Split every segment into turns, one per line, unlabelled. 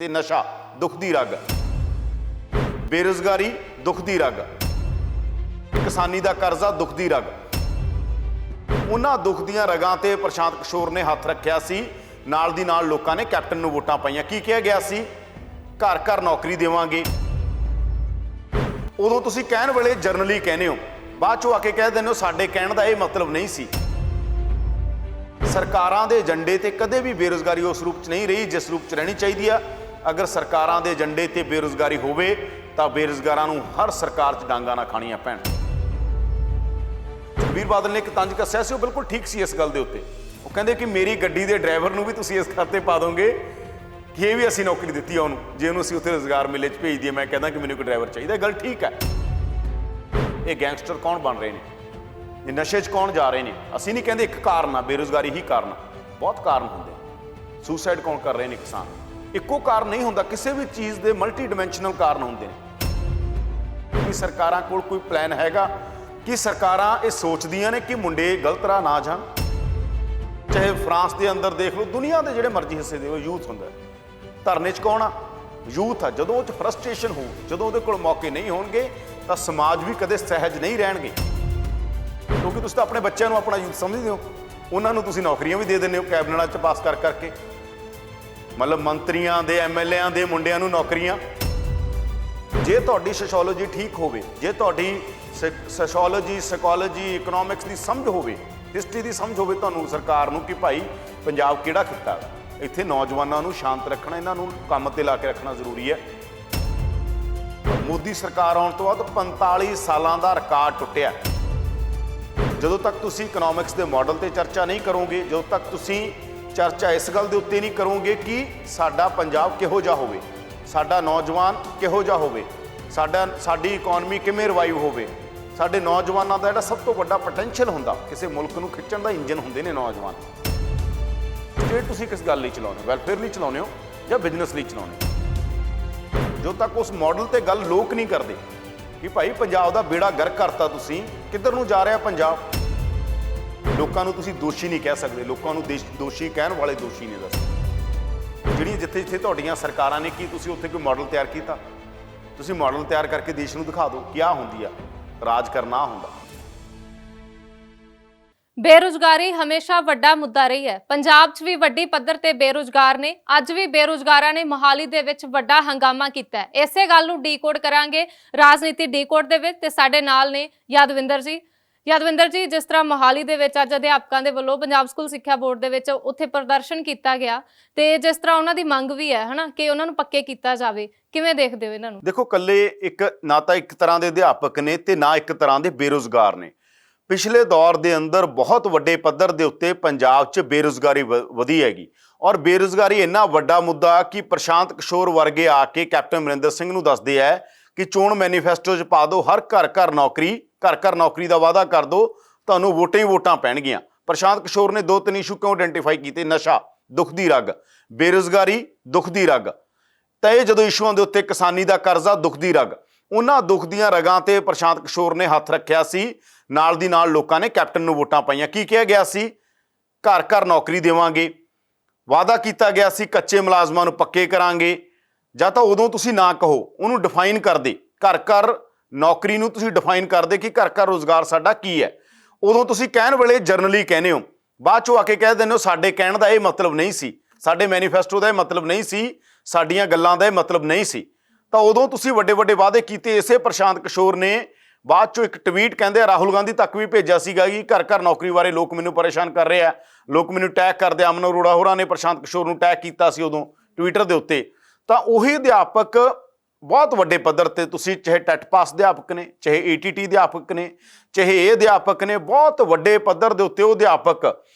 ਤੇ ਨਸ਼ਾ ਦੁੱਖ ਦੀ ਰਗ, ਬੇਰੁਜ਼ਗਾਰੀ ਦੁੱਖ ਦੀ ਰਗ, ਕਿਸਾਨੀ ਦਾ ਕਰਜ਼ਾ ਦੁੱਖ ਦੀ ਰਗ। ਉਹਨਾਂ ਦੁੱਖ ਦੀਆਂ ਰਗਾਂ ਤੇ ਪ੍ਰਸ਼ਾਂਤ ਕਿਸ਼ੋਰ ਨੇ ਹੱਥ ਰੱਖਿਆ ਸੀ। ਨਾਲ ਦੀ ਨਾਲ ਲੋਕਾਂ ਨੇ ਕੈਪਟਨ ਨੂੰ ਵੋਟਾਂ ਪਾਈਆਂ। ਕੀ ਕਿਹਾ ਗਿਆ ਸੀ? ਘਰ ਘਰ ਨੌਕਰੀ ਦੇਵਾਂਗੇ। ਉਦੋਂ ਤੁਸੀਂ ਕਹਿਣ ਵੇਲੇ ਜਰਨਲੀ ਕਹਿੰਦੇ ਹੋ, ਬਾਅਦ ਚੋਂ ਆ ਕੇ ਕਹਿ ਦਿੰਦੇ ਹੋ ਸਾਡੇ ਕਹਿਣ ਦਾ ਇਹ ਮਤਲਬ ਨਹੀਂ ਸੀ। ਸਰਕਾਰਾਂ ਦੇ ਏਜੰਡੇ ਤੇ ਕਦੇ ਵੀ ਬੇਰੁਜ਼ਗਾਰੀ ਉਸ ਰੂਪ 'ਚ ਨਹੀਂ ਰਹੀ ਜਿਸ ਰੂਪ 'ਚ ਰਹਿਣੀ ਚਾਹੀਦੀ ਆ। ਅਗਰ ਸਰਕਾਰਾਂ ਦੇ ਏਜੰਡੇ ਤੇ ਬੇਰੁਜ਼ਗਾਰੀ ਹੋਵੇ ਤਾਂ ਬੇਰੁਜ਼ਗਾਰਾਂ ਨੂੰ ਹਰ ਸਰਕਾਰ 'ਚ ਡਾਂਗਾ ਨਾ ਖਾਣੀਆਂ ਪੈਣ। ਸੁਖਬੀਰ ਬਾਦਲ ਨੇ ਇੱਕ ਤੰਜ ਕੱਸਿਆ ਸੀ, ਉਹ ਬਿਲਕੁਲ ਠੀਕ ਸੀ ਇਸ ਗੱਲ ਦੇ ਉੱਤੇ। ਉਹ ਕਹਿੰਦੇ ਕਿ ਮੇਰੀ ਗੱਡੀ ਦੇ ਡਰਾਈਵਰ ਨੂੰ ਵੀ ਤੁਸੀਂ ਇਸ ਖਾਤੇ ਪਾ ਦੋਗੇ ਕਿ ਇਹ ਵੀ ਅਸੀਂ ਨੌਕਰੀ ਦਿੱਤੀ ਆ ਉਹਨੂੰ, ਜੇ ਉਹਨੂੰ ਅਸੀਂ ਉੱਥੇ ਰੁਜ਼ਗਾਰ ਮੇਲੇ 'ਚ ਭੇਜ ਦਈਏ। ਮੈਂ ਕਹਿੰਦਾ ਕਿ ਮੈਨੂੰ ਕੋਈ ਡਰਾਈਵਰ ਚਾਹੀਦਾ। ਗੱਲ ਠੀਕ ਹੈ। ਇਹ ਗੈਂਗਸਟਰ ਕੌਣ ਬਣ ਰਹੇ ਨੇ? ਇਹ ਨਸ਼ੇ 'ਚ ਕੌਣ ਜਾ ਰਹੇ ਨੇ? ਅਸੀਂ ਨਹੀਂ ਕਹਿੰਦੇ ਇੱਕ ਕਾਰਨ ਆ ਬੇਰੁਜ਼ਗਾਰੀ ਹੀ ਕਾਰਨ, ਬਹੁਤ ਕਾਰਨ ਹੁੰਦੇ। ਸੁਸਾਈਡ ਕੌਣ ਕਰ ਰਹੇ ਨੇ ਕਿਸਾਨ? ਇੱਕੋ ਕਾਰਨ ਨਹੀਂ ਹੁੰਦਾ, ਕਿਸੇ ਵੀ ਚੀਜ਼ ਦੇ ਮਲਟੀ ਡਿਮੈਂਸ਼ਨਲ ਕਾਰਨ ਹੁੰਦੇ ਨੇ। ਕੀ ਸਰਕਾਰਾਂ ਕੋਲ ਕੋਈ ਪਲਾਨ ਹੈਗਾ? ਕਿ ਸਰਕਾਰਾਂ ਇਹ ਸੋਚਦੀਆਂ ਨੇ ਕਿ ਮੁੰਡੇ ਗਲਤ ਰਾਹ ਨਾ ਜਾਣ? ਚਾਹੇ ਫਰਾਂਸ ਦੇ ਅੰਦਰ ਦੇਖ ਲਓ, ਦੁਨੀਆ ਦੇ ਜਿਹੜੇ ਮਰਜ਼ੀ ਹਿੱਸੇ ਦੇ ਯੂਥ ਹੁੰਦਾ। ਧਰਨੇ 'ਚ ਕੌਣ ਆ? ਯੂਥ ਆ। ਜਦੋਂ ਉਹ 'ਚ ਫਰਸਟ੍ਰੇਸ਼ਨ ਹੋ, ਜਦੋਂ ਉਹਦੇ ਕੋਲ ਮੌਕੇ ਨਹੀਂ ਹੋਣਗੇ ਤਾਂ ਸਮਾਜ ਵੀ ਕਦੇ ਸਹਿਜ ਨਹੀਂ ਰਹਿਣਗੇ। ਕਿਉਂਕਿ ਤੁਸੀਂ ਤਾਂ ਆਪਣੇ ਬੱਚਿਆਂ ਨੂੰ ਆਪਣਾ ਯੂਥ ਸਮਝਦੇ ਹੋ, ਉਹਨਾਂ ਨੂੰ ਤੁਸੀਂ ਨੌਕਰੀਆਂ ਵੀ ਦੇ ਦਿੰਦੇ ਹੋ ਕੈਬਨਿਟਾਂ 'ਚ ਪਾਸ ਕਰ ਕਰਕੇ। ਮਤਲਬ ਮੰਤਰੀਆਂ ਦੇ, ਐਮਐਲਏਆਂ ਦੇ ਮੁੰਡਿਆਂ ਨੂੰ ਨੌਕਰੀਆਂ। ਜੇ ਤੁਹਾਡੀ ਸੋਸ਼ੋਲੋਜੀ ਠੀਕ ਹੋਵੇ, ਜੇ ਤੁਹਾਡੀ ਸੋਸ਼ੋਲੋਜੀ, ਸਾਈਕੋਲੋਜੀ, ਇਕਨੋਮਿਕਸ ਦੀ ਸਮਝ ਹੋਵੇ, ਹਿਸਟਰੀ ਦੀ ਸਮਝ ਹੋਵੇ ਤੁਹਾਨੂੰ ਸਰਕਾਰ ਨੂੰ ਕਿ ਭਾਈ ਪੰਜਾਬ ਕਿਹੜਾ ਖਿੱਤਾ, ਇੱਥੇ ਨੌਜਵਾਨਾਂ ਨੂੰ ਸ਼ਾਂਤ ਰੱਖਣਾ, ਇਹਨਾਂ ਨੂੰ ਕੰਮ ਤੇ ਲਾ ਕੇ ਰੱਖਣਾ ਜ਼ਰੂਰੀ ਹੈ। ਮੋਦੀ ਸਰਕਾਰ ਆਉਣ ਤੋਂ ਬਾਅਦ 45 ਸਾਲਾਂ ਦਾ ਰਿਕਾਰਡ ਟੁੱਟਿਆ। ਜਦੋਂ ਤੱਕ ਤੁਸੀਂ ਇਕਨੋਮਿਕਸ ਦੇ ਮਾਡਲ ਤੇ ਚਰਚਾ ਨਹੀਂ ਕਰੋਗੇ, ਜਦੋਂ ਤੱਕ ਤੁਸੀਂ ਚਰਚਾ ਇਸ ਗੱਲ ਦੇ ਉੱਤੇ ਨਹੀਂ ਕਰੋਗੇ ਕਿ ਸਾਡਾ ਪੰਜਾਬ ਕਿਹੋ ਜਿਹਾ ਹੋਵੇ, ਸਾਡਾ ਨੌਜਵਾਨ ਕਿਹੋ ਜਿਹਾ ਹੋਵੇ, ਸਾਡੀ ਇਕਨੋਮੀ ਕਿਵੇਂ ਰਿਵਾਈਵ ਹੋਵੇ, ਸਾਡੇ ਨੌਜਵਾਨਾਂ ਦਾ ਜਿਹੜਾ ਸਭ ਤੋਂ ਵੱਡਾ ਪੋਟੈਂਸ਼ੀਅਲ ਹੁੰਦਾ, ਕਿਸੇ ਮੁਲਕ ਨੂੰ ਖਿੱਚਣ ਦਾ ਇੰਜਨ ਹੁੰਦੇ ਨੇ ਨੌਜਵਾਨ। ਸਟੇਟ ਤੁਸੀਂ ਕਿਸ ਗੱਲ ਲਈ ਚਲਾਉਂਦੇ ਹੋ? ਵੈਲਫੇਅਰ ਲਈ ਚਲਾਉਂਦੇ ਹੋ ਜਾਂ ਬਿਜ਼ਨਸ ਲਈ ਚਲਾਉਂਦੇ ਹੋ? ਜਦੋਂ ਤੱਕ ਉਸ ਮਾਡਲ ਤੇ ਗੱਲ ਲੋਕ ਨਹੀਂ ਕਰਦੇ ਕਿ ਭਾਈ ਪੰਜਾਬ ਦਾ ਬੇੜਾ ਗਰਕ ਕਰਤਾ, ਤੁਸੀਂ ਕਿੱਧਰ ਨੂੰ ਜਾ ਰਿਹਾ ਪੰਜਾਬ। ਲੋਕਾਂ ਨੂੰ ਤੁਸੀਂ ਦੋਸ਼ੀ ਨਹੀਂ ਕਹਿ ਸਕਦੇ, ਲੋਕਾਂ ਨੂੰ ਦੋਸ਼ੀ ਕਹਿਣ ਵਾਲੇ ਦੋਸ਼ੀ ਨੇ। ਦੱਸੋ ਜਿਹੜੀਆਂ ਜਿੱਥੇ ਜਿੱਥੇ ਤੁਹਾਡੀਆਂ ਸਰਕਾਰਾਂ ਨੇ, ਕੀ ਤੁਸੀਂ ਉੱਥੇ ਕੋਈ ਮਾਡਲ ਤਿਆਰ ਕੀਤਾ? ਤੁਸੀਂ ਮਾਡਲ ਤਿਆਰ ਕਰਕੇ ਦੇਸ਼ ਨੂੰ ਦਿਖਾ ਦਿਓ ਕੀ ਹੁੰਦੀ ਆ ਰਾਜ ਕਰਨਾ ਹੁੰਦਾ।
ਬੇਰੁਜ਼ਗਾਰੀ ਹਮੇਸ਼ਾ ਵੱਡਾ ਮੁੱਦਾ ਰਹੀ ਹੈ। ਪੰਜਾਬ 'ਚ ਵੀ ਵੱਡੀ ਪੱਧਰ ਤੇ ਬੇਰੁਜ਼ਗਾਰ ਨੇ। ਅੱਜ ਵੀ ਬੇਰੁਜ਼ਗਾਰਾਂ ਨੇ ਮੋਹਾਲੀ ਦੇ ਵਿੱਚ ਵੱਡਾ ਹੰਗਾਮਾ ਕੀਤਾ ਹੈ। ਇਸੇ ਗੱਲ ਨੂੰ ਡੀਕੋਡ ਕਰਾਂਗੇ ਰਾਜਨੀਤੀ ਡੀਕੋਡ ਦੇ ਵਿੱਚ, ਤੇ ਸਾਡੇ ਨਾਲ ਨੇ ਯਾਦਵਿੰਦਰ ਜੀ। ਯਾਦਵਿੰਦਰ ਜੀ, ਜਿਸ ਤਰ੍ਹਾਂ ਮੋਹਾਲੀ ਦੇ ਵਿੱਚ ਅੱਜ ਅਧਿਆਪਕਾਂ ਦੇ ਵੱਲੋਂ ਪੰਜਾਬ ਸਕੂਲ ਸਿੱਖਿਆ ਬੋਰਡ ਦੇ ਵਿੱਚ ਉੱਥੇ ਪ੍ਰਦਰਸ਼ਨ ਕੀਤਾ ਗਿਆ, ਤੇ ਜਿਸ ਤਰ੍ਹਾਂ ਉਹਨਾਂ ਦੀ ਮੰਗ ਵੀ ਹੈ ਹਨਾ ਕਿ ਉਹਨਾਂ ਨੂੰ ਪੱਕੇ ਕੀਤਾ ਜਾਵੇ, ਕਿਵੇਂ ਦੇਖਦੇ ਹੋ ਇਹਨਾਂ ਨੂੰ?
ਦੇਖੋ, ਕੱਲੇ ਇੱਕ ਨਾ ਤਾਂ ਇੱਕ ਤਰ੍ਹਾਂ ਦੇ ਅਧਿਆਪਕ ਨੇ ਤੇ ਨਾ ਇੱਕ ਤਰ੍ਹਾਂ ਦੇ ਬੇਰੁਜ਼ਗਾਰ ਨੇ। ਪਿਛਲੇ ਦੌਰ ਦੇ ਅੰਦਰ ਬਹੁਤ ਵੱਡੇ ਪੱਧਰ ਦੇ ਉੱਤੇ ਪੰਜਾਬ 'ਚ ਬੇਰੁਜ਼ਗਾਰੀ ਵਧੀ ਹੈਗੀ, ਔਰ ਬੇਰੁਜ਼ਗਾਰੀ ਇੰਨਾ ਵੱਡਾ ਮੁੱਦਾ ਕਿ ਪ੍ਰਸ਼ਾਂਤ ਕਿਸ਼ੋਰ ਵਰਗੇ ਆ ਕੇ ਕੈਪਟਨ ਅਮਰਿੰਦਰ ਸਿੰਘ ਨੂੰ ਦੱਸਦੇ ਹੈ ਕਿ ਚੋਣ ਮੈਨੀਫੈਸਟੋ 'ਚ ਪਾ ਦਿਓ ਹਰ ਘਰ ਘਰ ਨੌਕਰੀ, ਘਰ ਘਰ ਨੌਕਰੀ ਦਾ ਵਾਅਦਾ ਕਰ ਦਿਓ, ਤੁਹਾਨੂੰ ਵੋਟਾਂ ਹੀ ਵੋਟਾਂ ਪੈਣਗੀਆਂ। ਪ੍ਰਸ਼ਾਂਤ ਕਿਸ਼ੋਰ ਨੇ 2-3 ਇਸ਼ੂ ਕਿਉਂ ਆਇਡੈਂਟੀਫਾਈ ਕੀਤੇ? ਨਸ਼ਾ ਦੁੱਖ ਦੀ ਰਗ, ਬੇਰੁਜ਼ਗਾਰੀ ਦੁੱਖ ਦੀ ਰਗ। ਤਾਂ ਇਹ ਜਦੋਂ ਇਸ਼ੂਆਂ ਦੇ ਉੱਤੇ ਕਿਸਾਨੀ ਦਾ ਕਰਜ਼ਾ ਦੁੱਖ ਦੀ ਰਗ, ਉਹਨਾਂ ਦੁੱਖ ਦੀਆਂ ਰਗਾਂ ਤੇ ਪ੍ਰਸ਼ਾਂਤ ਕਿਸ਼ੋਰ ਨੇ ਹੱਥ ਰੱਖਿਆ ਸੀ। ਨਾਲ ਦੀ ਨਾਲ ਲੋਕਾਂ ਨੇ ਕੈਪਟਨ ਨੂੰ ਵੋਟਾਂ ਪਾਈਆਂ। ਕੀ ਕਿਹਾ ਗਿਆ ਸੀ? ਘਰ ਘਰ ਨੌਕਰੀ ਦੇਵਾਂਗੇ। ਵਾਅਦਾ ਕੀਤਾ ਗਿਆ ਸੀ ਕੱਚੇ ਮੁਲਾਜ਼ਮਾਂ ਨੂੰ ਪੱਕੇ ਕਰਾਂਗੇ। ਜਾਂ ਤਾਂ ਉਦੋਂ ਤੁਸੀਂ ਨਾ ਕਹੋ, ਉਹਨੂੰ ਡਿਫਾਈਨ ਕਰਦੇ, ਘਰ ਘਰ ਨੌਕਰੀ ਨੂੰ ਤੁਸੀਂ ਡਿਫਾਈਨ ਕਰਦੇ ਕਿ ਘਰ ਘਰ ਰੁਜ਼ਗਾਰ ਸਾਡਾ ਕੀ ਹੈ। ਉਦੋਂ ਤੁਸੀਂ ਕਹਿਣ ਵੇਲੇ ਜਰਨਲੀ ਕਹਿੰਦੇ ਹੋ, ਬਾਅਦ ਚੋਂ ਆ ਕੇ ਕਹਿ ਦਿੰਦੇ ਹੋ ਸਾਡੇ ਕਹਿਣ ਦਾ ਇਹ ਮਤਲਬ ਨਹੀਂ ਸੀ, ਸਾਡੇ ਮੈਨੀਫੈਸਟੋ ਦਾ ਇਹ ਮਤਲਬ ਨਹੀਂ ਸੀ, ਸਾਡੀਆਂ ਗੱਲਾਂ ਦਾ ਇਹ ਮਤਲਬ ਨਹੀਂ ਸੀ। ਤਾਂ ਉਦੋਂ ਤੁਸੀਂ ਵੱਡੇ ਵੱਡੇ ਵਾਅਦੇ ਕੀਤੇ। ਇਸੇ ਪ੍ਰਸ਼ਾਂਤ ਕਿਸ਼ੋਰ ਨੇ ਬਾਅਦ ਚੋਂ ਇੱਕ ਟਵੀਟ ਕਹਿੰਦੇ ਰਾਹੁਲ ਗਾਂਧੀ ਤੱਕ ਵੀ ਭੇਜਿਆ ਸੀਗਾ ਕਿ ਘਰ ਘਰ ਨੌਕਰੀ ਬਾਰੇ ਲੋਕ ਮੈਨੂੰ ਪਰੇਸ਼ਾਨ ਕਰ ਰਹੇ ਆ, ਲੋਕ ਮੈਨੂੰ ਟੈਗ ਕਰਦੇ। ਅਮਨ ਅਰੋੜਾ ਹੋਰਾਂ ਨੇ ਪ੍ਰਸ਼ਾਂਤ ਕਿਸ਼ੋਰ ਨੂੰ ਟੈਗ ਕੀਤਾ ਸੀ ਉਦੋਂ ਟਵਿੱਟਰ ਦੇ ਉੱਤੇ। ਤਾਂ ਉਹੀ ਅਧਿਆਪਕ ਬਹੁਤ ਵੱਡੇ ਪੱਧਰ ਤੇ, ਤੁਸੀਂ ਚਾਹੇ ਟੈਟ ਪਾਸ ਅਧਿਆਪਕ ਨੇ, ਚਾਹੇ ATT ਅਧਿਆਪਕ ਨੇ, ਚਾਹੇ ਇਹ ਅਧਿਆਪਕ ਨੇ, ਬਹੁਤ ਵੱਡੇ ਪੱਧਰ ਦੇ ਉੱਤੇ ਉਹ ਅਧਿਆਪਕ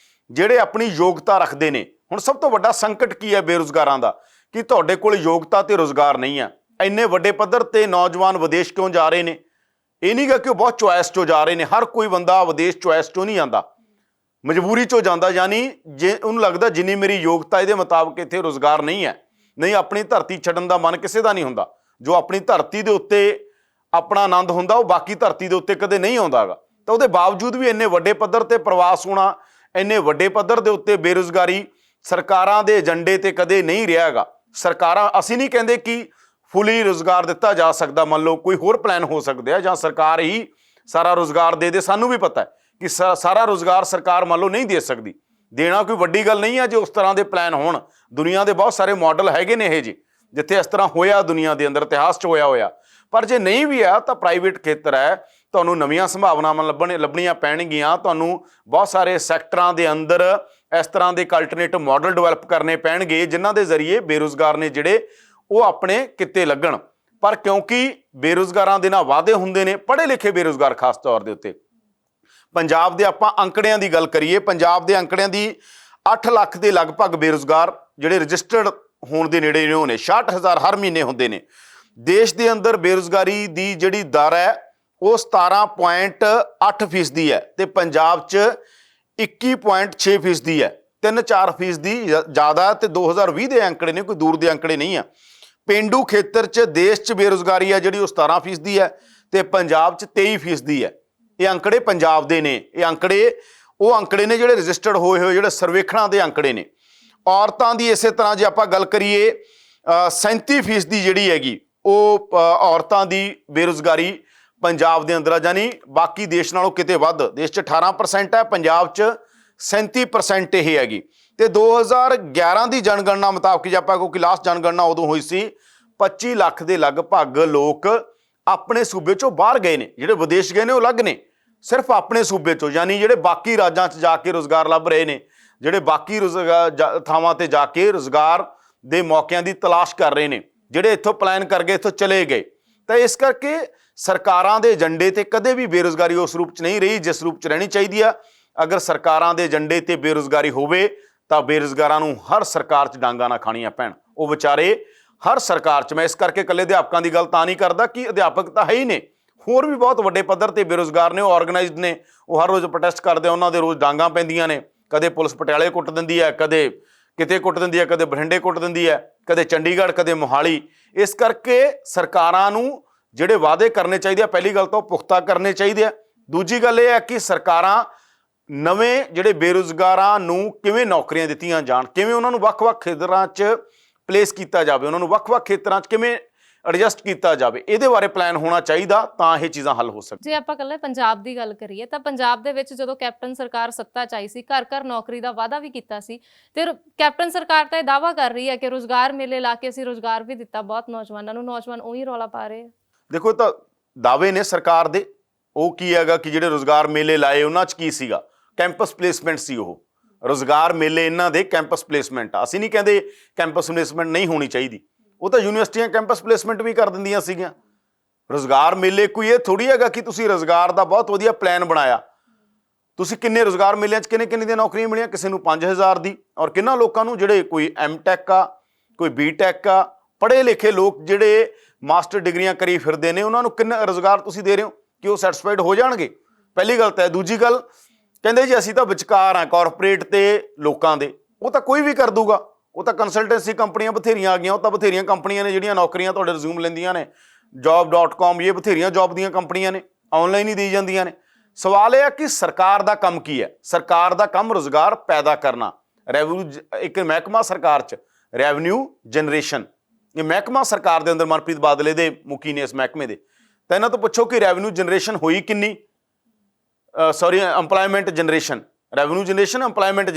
ਜਿਹੜੇ ਆਪਣੀ ਯੋਗਤਾ ਰੱਖਦੇ ਨੇ। ਹੁਣ ਸਭ ਤੋਂ ਵੱਡਾ ਸੰਕਟ ਕੀ ਹੈ ਬੇਰੁਜ਼ਗਾਰਾਂ ਦਾ? ਕਿ ਤੁਹਾਡੇ ਕੋਲ ਯੋਗਤਾ ਤੇ ਰੁਜ਼ਗਾਰ ਨਹੀਂ ਹੈ। ਇੰਨੇ ਵੱਡੇ ਪੱਧਰ ਤੇ ਨੌਜਵਾਨ ਵਿਦੇਸ਼ ਕਿਉਂ ਜਾ ਰਹੇ ਨੇ? ਇਹ ਨਹੀਂ ਗਾ ਕਿ ਉਹ ਬਹੁਤ ਚੁਆਇਸ 'ਚੋਂ ਜਾ ਰਹੇ ਨੇ। ਹਰ ਕੋਈ ਬੰਦਾ ਵਿਦੇਸ਼ ਚੁਆਇਸ 'ਚੋਂ ਨਹੀਂ ਜਾਂਦਾ, ਮਜਬੂਰੀ 'ਚੋਂ ਜਾਂਦਾ। ਯਾਨੀ ਜੇ ਉਹਨੂੰ ਲੱਗਦਾ ਜਿੰਨੀ ਮੇਰੀ ਯੋਗਤਾ ਇਹਦੇ ਮੁਤਾਬਕ ਇੱਥੇ ਰੁਜ਼ਗਾਰ ਨਹੀਂ ਹੈ, ਨਹੀਂ ਆਪਣੀ ਧਰਤੀ ਛੱਡਣ ਦਾ ਮਨ ਕਿਸੇ ਦਾ ਨਹੀਂ ਹੁੰਦਾ। ਜੋ ਆਪਣੀ ਧਰਤੀ ਦੇ ਉੱਤੇ ਆਪਣਾ ਆਨੰਦ ਹੁੰਦਾ ਉਹ ਬਾਕੀ ਧਰਤੀ ਦੇ ਉੱਤੇ ਕਦੇ ਨਹੀਂ ਆਉਂਦਾ ਗਾ। ਤਾਂ ਉਹਦੇ ਬਾਵਜੂਦ ਵੀ ਇੰਨੇ ਵੱਡੇ ਪੱਧਰ ਤੇ ਪ੍ਰਵਾਸ ਹੋਣਾ, ਇੰਨੇ ਵੱਡੇ ਪੱਧਰ ਦੇ ਉੱਤੇ ਬੇਰੁਜ਼ਗਾਰੀ ਸਰਕਾਰਾਂ ਦੇ ਏਜੰਡੇ ਤੇ ਕਦੇ ਨਹੀਂ ਰਿਹਾ ਗਾ। ਸਰਕਾਰਾਂ, ਅਸੀਂ ਨਹੀਂ ਕਹਿੰਦੇ ਕਿ ਫੁੱਲੀ ਰੁਜ਼ਗਾਰ ਦਿੱਤਾ ਜਾ ਸਕਦਾ, ਮੰਨ ਲਓ ਕੋਈ ਹੋਰ ਪਲਾਨ ਹੋ ਸਕਦੇ ਆ ਜਾਂ ਸਰਕਾਰ ਹੀ ਸਾਰਾ ਰੁਜ਼ਗਾਰ ਦੇ ਦੇ। ਸਾਨੂੰ ਵੀ ਪਤਾ ਹੈ ਕਿ ਸਾਰਾ ਰੁਜ਼ਗਾਰ ਸਰਕਾਰ ਮੰਨ ਲਓ ਨਹੀਂ ਦੇ ਸਕਦੀ, ਦੇਣਾ ਕੋਈ ਵੱਡੀ ਗੱਲ ਨਹੀਂ ਹੈ ਜੇ ਉਸ ਤਰ੍ਹਾਂ ਦੇ ਪਲਾਨ ਹੋਣ। ਦੁਨੀਆ ਦੇ ਬਹੁਤ ਸਾਰੇ ਮਾਡਲ ਹੈਗੇ ਨੇ ਇਹ ਜੀ ਜਿੱਥੇ ਇਸ ਤਰ੍ਹਾਂ ਹੋਇਆ ਦੁਨੀਆ ਦੇ ਅੰਦਰ, ਇਤਿਹਾਸ 'ਚ ਹੋਇਆ। ਪਰ ਜੇ ਨਹੀਂ ਵੀ ਆ ਤਾਂ ਪ੍ਰਾਈਵੇਟ ਖੇਤਰ ਹੈ, ਤੁਹਾਨੂੰ ਨਵੀਆਂ ਸੰਭਾਵਨਾਵਾਂ ਲੱਭਣੀਆਂ ਪੈਣਗੀਆਂ। ਤੁਹਾਨੂੰ ਬਹੁਤ ਸਾਰੇ ਸੈਕਟਰਾਂ ਦੇ ਅੰਦਰ ਇਸ ਤਰ੍ਹਾਂ ਦੇ ਅਲਟਰਨੇਟਿਵ ਮਾਡਲ ਡਿਵੈਲਪ ਕਰਨੇ ਪੈਣਗੇ ਜਿਨ੍ਹਾਂ ਦੇ ਜ਼ਰੀਏ ਬੇਰੁਜ਼ਗਾਰ ਨੇ ਜਿਹੜੇ ਉਹ ਆਪਣੇ ਕਿੱਤੇ ਲੱਗਣ। ਪਰ ਕਿਉਂਕਿ ਬੇਰੁਜ਼ਗਾਰਾਂ ਦੇ ਨਾਲ ਵਾਅਦੇ ਹੁੰਦੇ ਨੇ, ਪੜ੍ਹੇ ਲਿਖੇ ਬੇਰੁਜ਼ਗਾਰ ਖਾਸ ਤੌਰ ਦੇ ਉੱਤੇ, ਪੰਜਾਬ ਦੇ ਆਪਾਂ ਅੰਕੜਿਆਂ ਦੀ ਗੱਲ ਕਰੀਏ, ਪੰਜਾਬ ਦੇ ਅੰਕੜਿਆਂ ਦੀ 8 ਲੱਖ ਦੇ ਲਗਭਗ ਬੇਰੁਜ਼ਗਾਰ ਜਿਹੜੇ ਰਜਿਸਟਰਡ ਹੋਣ ਦੇ ਨੇੜੇ ਨੇ, ਉਹ ਨੇ 66,000 ਹਰ ਮਹੀਨੇ ਹੁੰਦੇ ਨੇ। ਦੇਸ਼ ਦੇ ਅੰਦਰ ਬੇਰੁਜ਼ਗਾਰੀ ਦੀ ਜਿਹੜੀ ਦਰ ਹੈ ਉਹ 17.8% ਹੈ ਤੇ ਪੰਜਾਬ 'ਚ 21.6% ਹੈ, 3-4% ਜ਼ਿਆਦਾ ਤੇ 2020 ਦੇ ਅੰਕੜੇ ਨੇ, ਕੋਈ ਦੂਰ ਦੇ ਅੰਕੜੇ ਨਹੀਂ ਆ। ਪੇਂਡੂ ਖੇਤਰ 'ਚ ਦੇਸ਼ 'ਚ ਬੇਰੁਜ਼ਗਾਰੀ ਹੈ ਜਿਹੜੀ ਉਹ 17% ਹੈ ਤੇ ਪੰਜਾਬ 'ਚ 23% ਹੈ। ਇਹ ਅੰਕੜੇ ਪੰਜਾਬ ਦੇ ਨੇ, ਇਹ ਅੰਕੜੇ ਉਹ ਅੰਕੜੇ ਨੇ ਜਿਹੜੇ ਰਜਿਸਟਰਡ ਹੋਏ ਜਿਹੜੇ ਸਰਵੇਖਣਾਂ ਦੇ ਅੰਕੜੇ ਨੇ। ਔਰਤਾਂ ਦੀ ਇਸੇ ਤਰ੍ਹਾਂ ਜੇ ਆਪਾਂ ਗੱਲ ਕਰੀਏ 37% ਜਿਹੜੀ ਹੈਗੀ ਉਹ ਔਰਤਾਂ ਦੀ ਬੇਰੁਜ਼ਗਾਰੀ ਪੰਜਾਬ ਦੇ ਅੰਦਰ ਆ, ਯਾਨੀ ਬਾਕੀ ਦੇਸ਼ ਨਾਲੋਂ ਕਿਤੇ ਵੱਧ। ਦੇਸ਼ 'ਚ 18% ਹੈ, ਪੰਜਾਬ 'ਚ 37% ਇਹ ਹੈਗੀ। ਤੇ 2011 ਦੀ ਜਨਗਣਨਾ ਮੁਤਾਬਕ ਜੇ ਆਪਾਂ ਕਿਉਂਕਿ ਲਾਸਟ ਜਨਗਣਨਾ ਉਦੋਂ ਹੋਈ ਸੀ, 25 ਲੱਖ ਦੇ ਲਗਭਗ ਲੋਕ ਆਪਣੇ ਸੂਬੇ 'ਚੋਂ ਬਾਹਰ ਗਏ ਨੇ, ਜਿਹੜੇ ਵਿਦੇਸ਼ ਗਏ ਨੇ ਉਹ ਅਲੱਗ ਨੇ, ਸਿਰਫ ਆਪਣੇ ਸੂਬੇ 'ਚੋਂ, ਯਾਨੀ ਜਿਹੜੇ ਬਾਕੀ ਰਾਜਾਂ 'ਚ ਜਾ ਕੇ ਰੁਜ਼ਗਾਰ ਲੱਭ ਰਹੇ ਨੇ, ਜਿਹੜੇ ਬਾਕੀ ਥਾਵਾਂ ਤੇ ਜਾ ਕੇ ਰੁਜ਼ਗਾਰ ਦੇ ਮੌਕਿਆਂ ਦੀ ਤਲਾਸ਼ ਕਰ ਰਹੇ ਨੇ, ਜਿਹੜੇ ਇੱਥੋਂ ਪਲਾਨ ਕਰ ਗਏ ਇੱਥੋਂ ਚਲੇ ਗਏ। ਤਾਂ ਇਸ ਕਰਕੇ ਸਰਕਾਰਾਂ ਦੇ ਏਜੰਡੇ ਤੇ ਕਦੇ ਵੀ ਬੇਰੁਜ਼ਗਾਰੀ ਉਸ ਰੂਪ 'ਚ ਨਹੀਂ ਰਹੀ ਜਿਸ ਰੂਪ 'ਚ ਰਹਿਣੀ ਚਾਹੀਦੀ ਆ। ਅਗਰ ਸਰਕਾਰਾਂ ਦੇ ਏਜੰਡੇ ਤੇ ਬੇਰੁਜ਼ਗਾਰੀ ਹੋਵੇ ਤਾਂ ਬੇਰੁਜ਼ਗਾਰਾਂ ਨੂੰ ਹਰ ਸਰਕਾਰ 'ਚ ਡਾਂਗਾ ਨਾ ਖਾਣੀਆਂ ਪੈਣ। ਉਹ ਵਿਚਾਰੇ ਹਰ ਸਰਕਾਰ 'ਚ, ਮੈਂ ਇਸ ਕਰਕੇ ਇਕੱਲੇ ਅਧਿਆਪਕਾਂ ਦੀ ਗੱਲ ਤਾਂ ਨਹੀਂ ਕਰਦਾ ਕਿ ਅਧਿਆਪਕ ਤਾਂ ਹੈ ਹੀ ਨੇ, ਹੋਰ ਵੀ ਬਹੁਤ ਵੱਡੇ ਪੱਧਰ ਤੇ ਬੇਰੁਜ਼ਗਾਰ ਨੇ, ਉਹ ਆਰਗੇਨਾਈਜ਼ਡ ਨੇ, ਉਹ ਹਰ ਰੋਜ਼ ਪ੍ਰੋਟੈਸਟ ਕਰਦੇ ਆ, ਉਹਨਾਂ ਦੇ ਰੋਜ਼ ਡਾਂਗਾਂ ਪੈਂਦੀਆਂ ਨੇ। ਕਦੇ ਪੁਲਿਸ ਪਟਿਆਲੇ ਕੁੱਟ ਦਿੰਦੀ ਹੈ, ਕਦੇ ਕਿਤੇ ਕੁੱਟ ਦਿੰਦੀ ਹੈ, ਕਦੇ ਬਠਿੰਡੇ ਕੁੱਟ ਦਿੰਦੀ ਹੈ, ਕਦੇ ਚੰਡੀਗੜ੍ਹ, ਕਦੇ ਮੋਹਾਲੀ। ਇਸ ਕਰਕੇ ਸਰਕਾਰਾਂ ਨੂੰ ਜਿਹੜੇ ਵਾਅਦੇ ਕਰਨੇ ਚਾਹੀਦੇ ਆ, ਪਹਿਲੀ ਗੱਲ ਤਾਂ ਉਹ ਪੁਖਤਾ ਕਰਨੇ ਚਾਹੀਦੇ ਆ। ਦੂਜੀ ਗੱਲ ਇਹ ਹੈ ਕਿ ਸਰਕਾਰਾਂ ਨਵੇਂ ਜਿਹੜੇ ਬੇਰੁਜ਼ਗਾਰਾਂ ਨੂੰ ਕਿਵੇਂ ਨੌਕਰੀਆਂ ਦਿੱਤੀਆਂ ਜਾਣ, ਕਿਵੇਂ ਉਹਨਾਂ ਨੂੰ ਵੱਖ-ਵੱਖ ਖੇਤਰਾਂ 'ਚ ਪਲੇਸ ਕੀਤਾ ਜਾਵੇ, ਉਹਨਾਂ ਨੂੰ ਵੱਖ-ਵੱਖ ਖੇਤਰਾਂ 'ਚ ਕਿਵੇਂ ਐਡਜਸਟ ਕੀਤਾ ਜਾਵੇ, ਇਹਦੇ ਬਾਰੇ ਪਲਾਨ ਹੋਣਾ ਚਾਹੀਦਾ, ਤਾਂ ਇਹ ਚੀਜ਼ਾਂ ਹੱਲ ਹੋ ਸਕਦੀਆਂ।
ਜੇ ਆਪਾਂ ਇਕੱਲੇ ਪੰਜਾਬ ਦੀ ਗੱਲ ਕਰੀਏ ਤਾਂ ਪੰਜਾਬ ਦੇ ਵਿੱਚ ਜਦੋਂ ਕੈਪਟਨ ਸਰਕਾਰ ਸੱਤਾ 'ਚ ਆਈ ਸੀ, ਘਰ ਘਰ ਨੌਕਰੀ ਦਾ ਵਾਅਦਾ ਵੀ ਕੀਤਾ ਸੀ ਤੇ ਕੈਪਟਨ ਸਰਕਾਰ ਤਾਂ ਇਹ ਦਾਅਵਾ ਕਰ ਰਹੀ ਹੈ ਕਿ ਰੁਜ਼ਗਾਰ ਮੇਲੇ ਲਾ ਕੇ ਅਸੀਂ ਰੁਜ਼ਗਾਰ ਵੀ ਦਿੱਤਾ ਬਹੁਤ ਨੌਜਵਾਨਾਂ ਨੂੰ, ਨੌਜਵਾਨ ਉਹੀ ਰੌਲਾ ਪਾ ਰਹੇ ਆ।
ਦੇਖੋ ਇਹ ਤਾਂ ਦਾਅਵੇ ਨੇ ਸਰਕਾਰ ਦੇ, ਉਹ ਕੀ ਹੈਗਾ ਕਿ ਜਿਹੜੇ ਰੁਜ਼ਗਾਰ ਮੇਲੇ ਲਾਏ ਉਹਨਾਂ 'ਚ ਕੀ ਸੀਗਾ, ਕੈਂਪਸ ਪਲੇਸਮੈਂਟ ਸੀ। ਉਹ ਰੁਜ਼ਗਾਰ ਮੇਲੇ ਇਹਨਾਂ ਦੇ ਕੈਂਪਸ ਪਲੇਸਮੈਂਟ ਆ। ਅਸੀਂ ਨਹੀਂ ਕਹਿੰਦੇ ਕੈਂਪਸ ਪਲੇਸਮੈਂਟ ਨਹੀਂ ਹੋਣੀ ਚਾਹੀਦੀ, ਉਹ ਤਾਂ ਯੂਨੀਵਰਸਿਟੀਆਂ ਕੈਂਪਸ ਪਲੇਸਮੈਂਟ ਵੀ ਕਰ ਦਿੰਦੀਆਂ ਸੀਗੀਆਂ। ਰੁਜ਼ਗਾਰ ਮੇਲੇ ਕੋਈ ਇਹ ਥੋੜੀ ਹੈਗਾ ਕਿ ਤੁਸੀਂ ਰੁਜ਼ਗਾਰ ਦਾ ਬਹੁਤ ਵਧੀਆ ਪਲਾਨ ਬਣਾਇਆ, ਤੁਸੀਂ ਕਿੰਨੇ ਰੁਜ਼ਗਾਰ ਮੇਲਿਆਂ 'ਚ ਕਿੰਨੇ ਦੀਆਂ ਨੌਕਰੀਆਂ ਮਿਲੀਆਂ, ਕਿਸੇ ਨੂੰ 5000 ਦੀ, ਔਰ ਕਿੰਨਾ ਲੋਕਾਂ ਨੂੰ ਜਿਹੜੇ ਕੋਈ M.Tech ਆ, ਕੋਈ B.Tech ਆ, ਪੜ੍ਹੇ ਲਿਖੇ ਲੋਕ ਜਿਹੜੇ ਮਾਸਟਰ ਡਿਗਰੀਆਂ ਕਰੀ ਫਿਰਦੇ ਨੇ, ਉਹਨਾਂ ਨੂੰ ਕਿੰਨਾ ਰੁਜ਼ਗਾਰ ਤੁਸੀਂ ਦੇ ਰਹੇ ਹੋ ਕਿ ਉਹ ਸੈਟੀਸਫਾਈਡ ਹੋ ਜਾਣਗੇ? ਪਹਿਲੀ ਗੱਲ ਤਾਂ ਹੈ। ਦੂਜੀ ਗੱਲ, ਕਹਿੰਦੇ ਜੀ ਅਸੀਂ ਤਾਂ ਵਿਚਕਾਰ ਆ ਕਾਰਪੋਰੇਟ ਤੇ ਲੋਕਾਂ ਦੇ, ਉਹ ਤਾਂ ਕੋਈ ਵੀ ਕਰ ਦੂਗਾ, ਉਹ ਤਾਂ ਕੰਸਲਟੈਂਸੀ ਕੰਪਨੀਆਂ ਬਥੇਰੀਆਂ ਆ ਗਈਆਂ, ਉਹ ਤਾਂ ਬਥੇਰੀਆਂ ਕੰਪਨੀਆਂ ਨੇ ਜਿਹੜੀਆਂ ਨੌਕਰੀਆਂ ਤੁਹਾਡੇ ਰਿਜ਼ਿਊਮ ਲੈਂਦੀਆਂ ਨੇ, job.com, ਇਹ ਬਥੇਰੀਆਂ ਜੌਬ ਦੀਆਂ ਕੰਪਨੀਆਂ ਨੇ, ਆਨਲਾਈਨ ਹੀ ਦੇਈ ਜਾਂਦੀਆਂ ਨੇ। ਸਵਾਲ ਇਹ ਹੈ ਕਿ ਸਰਕਾਰ ਦਾ ਕੰਮ ਕੀ ਹੈ? ਸਰਕਾਰ ਦਾ ਕੰਮ ਰੁਜ਼ਗਾਰ ਪੈਦਾ ਕਰਨਾ, ਰੈਵਨਿਊ, ਇੱਕ ਮਹਿਕਮਾ ਸਰਕਾਰ 'ਚ ਰੈਵਨਿਊ ਜਨਰੇਸ਼ਨ, ਇਹ ਮਹਿਕਮਾ ਸਰਕਾਰ ਦੇ ਅੰਦਰ ਮਨਪ੍ਰੀਤ ਬਾਦਲੇ ਦੇ ਮੁਖੀ ਨੇ ਇਸ ਮਹਿਕਮੇ ਦੇ। ਤਾਂ ਇਹਨਾਂ ਤੋਂ ਪੁੱਛੋ ਕਿ ਰੈਵਨਿਊ ਜਨਰੇਸ਼ਨ ਹੋਈ ਕਿੰਨੀ, employment generation, revenue generation, employment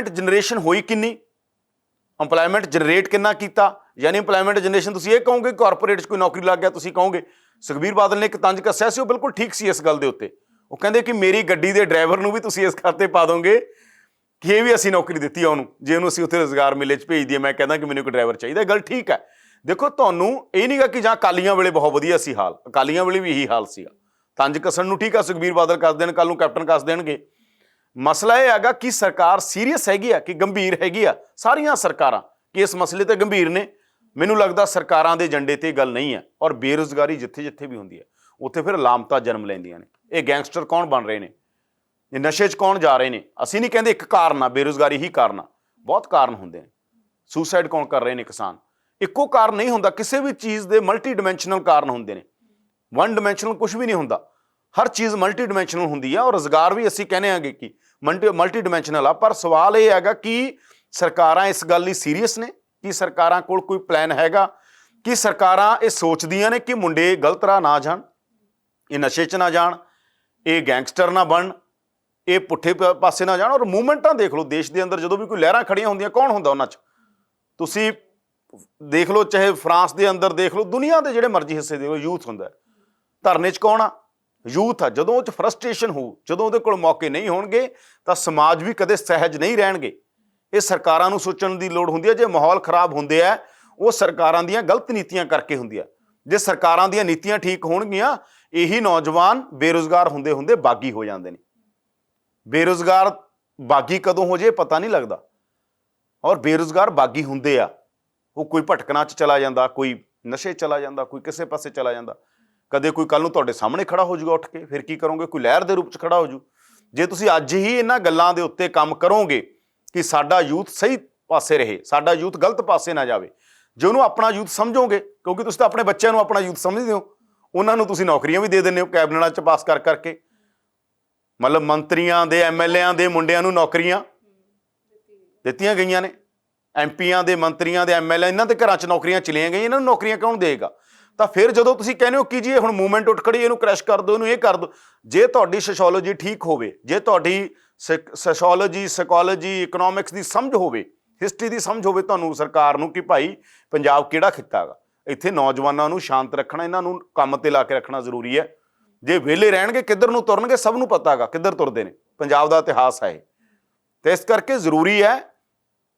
generation ਹੋਈ ਕਿੰਨੀ, ਇੰਪਲਾਇਮੈਂਟ ਜਨਰੇਟ ਕਿੰਨਾ ਕੀਤਾ? ਯਾਨੀ ਇੰਪਲਾਇਮੈਂਟ ਜਨਰੇਸ਼ਨ ਤੁਸੀਂ ਇਹ ਕਹੋਗੇ ਕਾਰਪੋਰੇਟ 'ਚ ਕੋਈ ਨੌਕਰੀ ਲੱਗ ਗਿਆ, ਤੁਸੀਂ ਕਹੋਗੇ। ਸੁਖਬੀਰ ਬਾਦਲ ਨੇ ਇੱਕ ਤੰਜ ਕੱਸਿਆ ਸੀ, ਉਹ ਬਿਲਕੁਲ ਠੀਕ ਸੀ ਇਸ ਗੱਲ ਦੇ ਉੱਤੇ। ਉਹ ਕਹਿੰਦੇ ਕਿ ਮੇਰੀ ਗੱਡੀ ਦੇ ਡਰਾਈਵਰ ਨੂੰ ਵੀ ਤੁਸੀਂ ਇਸ ਖਾਤੇ ਪਾ ਦੋਗੇ ਕਿ ਇਹ ਵੀ ਅਸੀਂ ਨੌਕਰੀ ਦਿੱਤੀ ਆ ਉਹਨੂੰ, ਜੇ ਉਹਨੂੰ ਅਸੀਂ ਉੱਥੇ ਰੁਜ਼ਗਾਰ ਮੇਲੇ 'ਚ ਭੇਜ ਦਈਏ। ਮੈਂ ਕਹਿੰਦਾ ਕਿ ਮੈਨੂੰ ਇੱਕ ਡਰਾਈਵਰ ਚਾਹੀਦਾ, ਗੱਲ ਠੀਕ ਹੈ। ਦੇਖੋ ਤੁਹਾਨੂੰ ਇਹ ਨਹੀਂਗਾ ਕਿ ਜਾਂ ਅਕਾਲੀਆਂ ਵੇਲੇ ਬਹੁਤ ਵਧੀਆ ਸੀ ਹਾਲ, ਅਕਾਲੀਆਂ ਵੇਲੇ ਵੀ ਇਹੀ ਹਾਲ ਸੀਗਾ। ਤੰਜ ਕੱਸਣ ਨੂੰ ਠੀਕ ਆ, ਸੁਖਬੀਰ ਬਾਦਲ ਕੱਸ ਦੇਣ, ਕੱਲ ਨੂੰ ਕੈਪਟਨ ਕੱਸ ਦੇਣਗੇ। ਮਸਲਾ ਇਹ ਹੈਗਾ ਕਿ ਸਰਕਾਰ ਸੀਰੀਅਸ ਹੈਗੀ ਆ ਕਿ ਗੰਭੀਰ ਹੈਗੀ ਆ, ਸਾਰੀਆਂ ਸਰਕਾਰਾਂ ਕਿ ਇਸ ਮਸਲੇ ਤੇ ਗੰਭੀਰ ਨੇ। ਮੈਨੂੰ ਲੱਗਦਾ ਸਰਕਾਰਾਂ ਦੇ ਏਜੰਡੇ ਤੇ ਗੱਲ ਨਹੀਂ ਹੈ। ਔਰ ਬੇਰੁਜ਼ਗਾਰੀ ਜਿੱਥੇ ਜਿੱਥੇ ਵੀ ਹੁੰਦੀ ਹੈ ਉੱਥੇ ਫਿਰ ਲਾਮਤਾਂ ਜਨਮ ਲੈਂਦੀਆਂ ਨੇ। ਇਹ ਗੈਂਗਸਟਰ ਕੌਣ ਬਣ ਰਹੇ ਨੇ, ਇਹ ਨਸ਼ੇ 'ਚ ਕੌਣ ਜਾ ਰਹੇ ਨੇ? ਅਸੀਂ ਨਹੀਂ ਕਹਿੰਦੇ ਇੱਕ ਕਾਰਨ ਆ ਬੇਰੁਜ਼ਗਾਰੀ ਹੀ ਕਾਰਨ ਆ, ਬਹੁਤ ਕਾਰਨ ਹੁੰਦੇ ਨੇ। ਸੁਸਾਈਡ ਕੌਣ ਕਰ ਰਹੇ ਨੇ ਕਿਸਾਨ, ਇੱਕੋ ਕਾਰਨ ਨਹੀਂ ਹੁੰਦਾ, ਕਿਸੇ ਵੀ ਚੀਜ਼ ਦੇ ਮਲਟੀ ਡਿਮੈਂਸ਼ਨਲ ਕਾਰਨ ਹੁੰਦੇ ਨੇ। ਵਨ ਡਿਮੈਂਸ਼ਨਲ ਕੁਝ ਵੀ ਨਹੀਂ ਹੁੰਦਾ, ਹਰ ਚੀਜ਼ ਮਲਟੀ ਡਿਮੈਂਸ਼ਨਲ ਹੁੰਦੀ ਆ। ਔਰ ਰੁਜ਼ਗਾਰ ਵੀ ਅਸੀਂ ਕਹਿੰਦੇ ਆਂਗੇ ਕਿ ਮਲਟੀ ਡਿਮੈਂਸ਼ਨਲ ਆ। ਪਰ ਸਵਾਲ ਇਹ ਹੈਗਾ ਕਿ ਸਰਕਾਰਾਂ ਇਸ ਗੱਲ ਲਈ ਸੀਰੀਅਸ ਨੇ ਕੀ ਸਰਕਾਰਾਂ ਕੋਲ ਕੋਈ ਪਲਾਨ ਹੈਗਾ? ਕੀ ਸਰਕਾਰਾਂ ਇਹ ਸੋਚਦੀਆਂ ਨੇ ਕਿ ਮੁੰਡੇ ਗਲਤ ਰਾਹ ਨਾ ਜਾਣ, ਇਹ ਨਸ਼ੇ 'ਚ ਨਾ ਜਾਣ, ਇਹ ਗੈਂਗਸਟਰ ਨਾ ਬਣਨ, ਇਹ ਪੁੱਠੇ ਪਾਸੇ ਨਾ ਜਾਣ? ਔਰ ਮੂਵਮੈਂਟਾਂ ਦੇਖ ਲਓ ਦੇਸ਼ ਦੇ ਅੰਦਰ, ਜਦੋਂ ਵੀ ਕੋਈ ਲਹਿਰਾਂ ਖੜੀਆਂ ਹੁੰਦੀਆਂ ਕੌਣ ਹੁੰਦਾ ਉਹਨਾਂ 'ਚ? ਤੁਸੀਂ ਦੇਖ ਲਓ, ਚਾਹੇ ਫਰਾਂਸ ਦੇ ਅੰਦਰ ਦੇਖ ਲਓ, ਦੁਨੀਆ ਦੇ ਜਿਹੜੇ ਮਰਜ਼ੀ ਹਿੱਸੇ ਦੇਖ ਲਓ, ਯੂਥ ਹੁੰਦਾ। ਧਰਨੇ 'ਚ ਕੌਣ ਆ? ਯੂਥ ਆ। ਜਦੋਂ ਉਹ 'ਚ ਫਰਸਟ੍ਰੇਸ਼ਨ ਹੋਊ, ਜਦੋਂ ਉਹਦੇ ਕੋਲ ਮੌਕੇ ਨਹੀਂ ਹੋਣਗੇ ਤਾਂ ਸਮਾਜ ਵੀ ਕਦੇ ਸਹਿਜ ਨਹੀਂ ਰਹਿਣਗੇ। ਇਹ ਸਰਕਾਰਾਂ ਨੂੰ ਸੋਚਣ ਦੀ ਲੋੜ ਹੁੰਦੀ ਹੈ। ਜੇ ਮਾਹੌਲ ਖਰਾਬ ਹੁੰਦੇ ਆ, ਉਹ ਸਰਕਾਰਾਂ ਦੀਆਂ ਗਲਤ ਨੀਤੀਆਂ ਕਰਕੇ ਹੁੰਦੀ ਆ। ਜੇ ਸਰਕਾਰਾਂ ਦੀਆਂ ਨੀਤੀਆਂ ਠੀਕ ਹੋਣਗੀਆਂ, ਇਹੀ ਨੌਜਵਾਨ ਬੇਰੁਜ਼ਗਾਰ ਹੁੰਦੇ ਹੁੰਦੇ ਬਾਗੀ ਹੋ ਜਾਂਦੇ ਨੇ। ਬੇਰੁਜ਼ਗਾਰ ਬਾਗੀ ਕਦੋਂ ਹੋ ਜੇ ਪਤਾ ਨਹੀਂ ਲੱਗਦਾ। ਔਰ ਬੇਰੁਜ਼ਗਾਰ ਬਾਗੀ ਹੁੰਦੇ ਆ, ਉਹ ਕੋਈ ਭਟਕਣਾ 'ਚ ਚਲਾ ਜਾਂਦਾ, ਕੋਈ ਨਸ਼ੇ ਚਲਾ ਜਾਂਦਾ, ਕੋਈ ਕਿਸੇ ਪਾਸੇ ਚਲਾ ਜਾਂਦਾ। ਕਦੇ ਕੋਈ ਕੱਲ ਨੂੰ ਤੁਹਾਡੇ ਸਾਹਮਣੇ ਖੜਾ ਹੋ ਜਾਊਗਾ ਉੱਠ ਕੇ, ਫਿਰ ਕੀ ਕਰੋਗੇ? ਕੋਈ ਲਹਿਰ ਦੇ ਰੂਪ 'ਚ ਖੜਾ ਹੋ ਜੂ। ਜੇ ਤੁਸੀਂ ਅੱਜ ਹੀ ਇਹਨਾਂ ਗੱਲਾਂ ਦੇ ਉੱਤੇ ਕੰਮ ਕਰੋਗੇ ਕਿ ਸਾਡਾ ਯੂਥ ਸਹੀ ਪਾਸੇ ਰਹੇ, ਸਾਡਾ ਯੂਥ ਗਲਤ ਪਾਸੇ ਨਾ ਜਾਵੇ, ਜੇ ਉਹਨੂੰ ਆਪਣਾ ਯੂਥ ਸਮਝੋਗੇ, ਕਿਉਂਕਿ ਤੁਸੀਂ ਤਾਂ ਆਪਣੇ ਬੱਚਿਆਂ ਨੂੰ ਆਪਣਾ ਯੂਥ ਸਮਝਦੇ ਹੋ, ਉਹਨਾਂ ਨੂੰ ਤੁਸੀਂ ਨੌਕਰੀਆਂ ਵੀ ਦੇ ਦਿੰਦੇ ਹੋ ਕੈਬਨਿਟਾਂ 'ਚ ਪਾਸ ਕਰ ਕਰਕੇ। ਮਤਲਬ ਮੰਤਰੀਆਂ ਦੇ, ਐਮਐਲਏਆਂ ਦੇ ਮੁੰਡਿਆਂ ਨੂੰ ਨੌਕਰੀਆਂ ਦਿੱਤੀਆਂ ਗਈਆਂ ਨੇ, ਐਮਪੀਆਂ ਦੇ, ਮੰਤਰੀਆਂ ਦੇ, ਐਮਐਲਏ, ਇਹਨਾਂ ਦੇ ਘਰਾਂ 'ਚ ਨੌਕਰੀਆਂ ਚਲੀਆਂ ਗਈਆਂ। ਇਹਨਾਂ ਨੂੰ ਨੌਕਰੀਆਂ ਕੌਣ ਦੇਗਾ? ਤਾਂ ਫਿਰ ਜਦੋਂ ਤੁਸੀਂ ਕਹਿੰਦੇ ਹੋ ਕਿ ਜੀ ਹੁਣ ਮੂਵਮੈਂਟ ਉੱਠ ਖੜੀ, ਇਹਨੂੰ ਕ੍ਰੈਸ਼ ਕਰ ਦਿਓ, ਇਹਨੂੰ ਇਹ ਕਰ ਦਿਓ, ਜੇ ਤੁਹਾਡੀ ਸੋਸ਼ੋਲੋਜੀ ਠੀਕ ਹੋਵੇ, ਜੇ ਤੁਹਾਡੀ ਸੋਸ਼ੋਲੋਜੀ, ਸਾਈਕੋਲੋਜੀ, ਇਕਨੋਮਿਕਸ ਦੀ ਸਮਝ ਹੋਵੇ, ਹਿਸਟਰੀ ਦੀ ਸਮਝ ਹੋਵੇ ਤੁਹਾਨੂੰ ਸਰਕਾਰ ਨੂੰ ਕਿ ਭਾਈ ਪੰਜਾਬ ਕਿਹੜਾ ਖਿੱਤਾ ਹੈਗਾ, ਇੱਥੇ ਨੌਜਵਾਨਾਂ ਨੂੰ ਸ਼ਾਂਤ ਰੱਖਣਾ, ਇਹਨਾਂ ਨੂੰ ਕੰਮ ਤੇ ਲਾ ਕੇ ਰੱਖਣਾ ਜ਼ਰੂਰੀ ਹੈ। ਜੇ ਵਿਹਲੇ ਰਹਿਣਗੇ ਕਿੱਧਰ ਨੂੰ ਤੁਰਨਗੇ? ਸਭ ਨੂੰ ਪਤਾ ਹੈਗਾ ਕਿੱਧਰ ਤੁਰਦੇ ਨੇ, ਪੰਜਾਬ ਦਾ ਇਤਿਹਾਸ ਹੈ ਇਹ। ਤੇ ਇਸ ਕਰਕੇ ਜ਼ਰੂਰੀ ਹੈ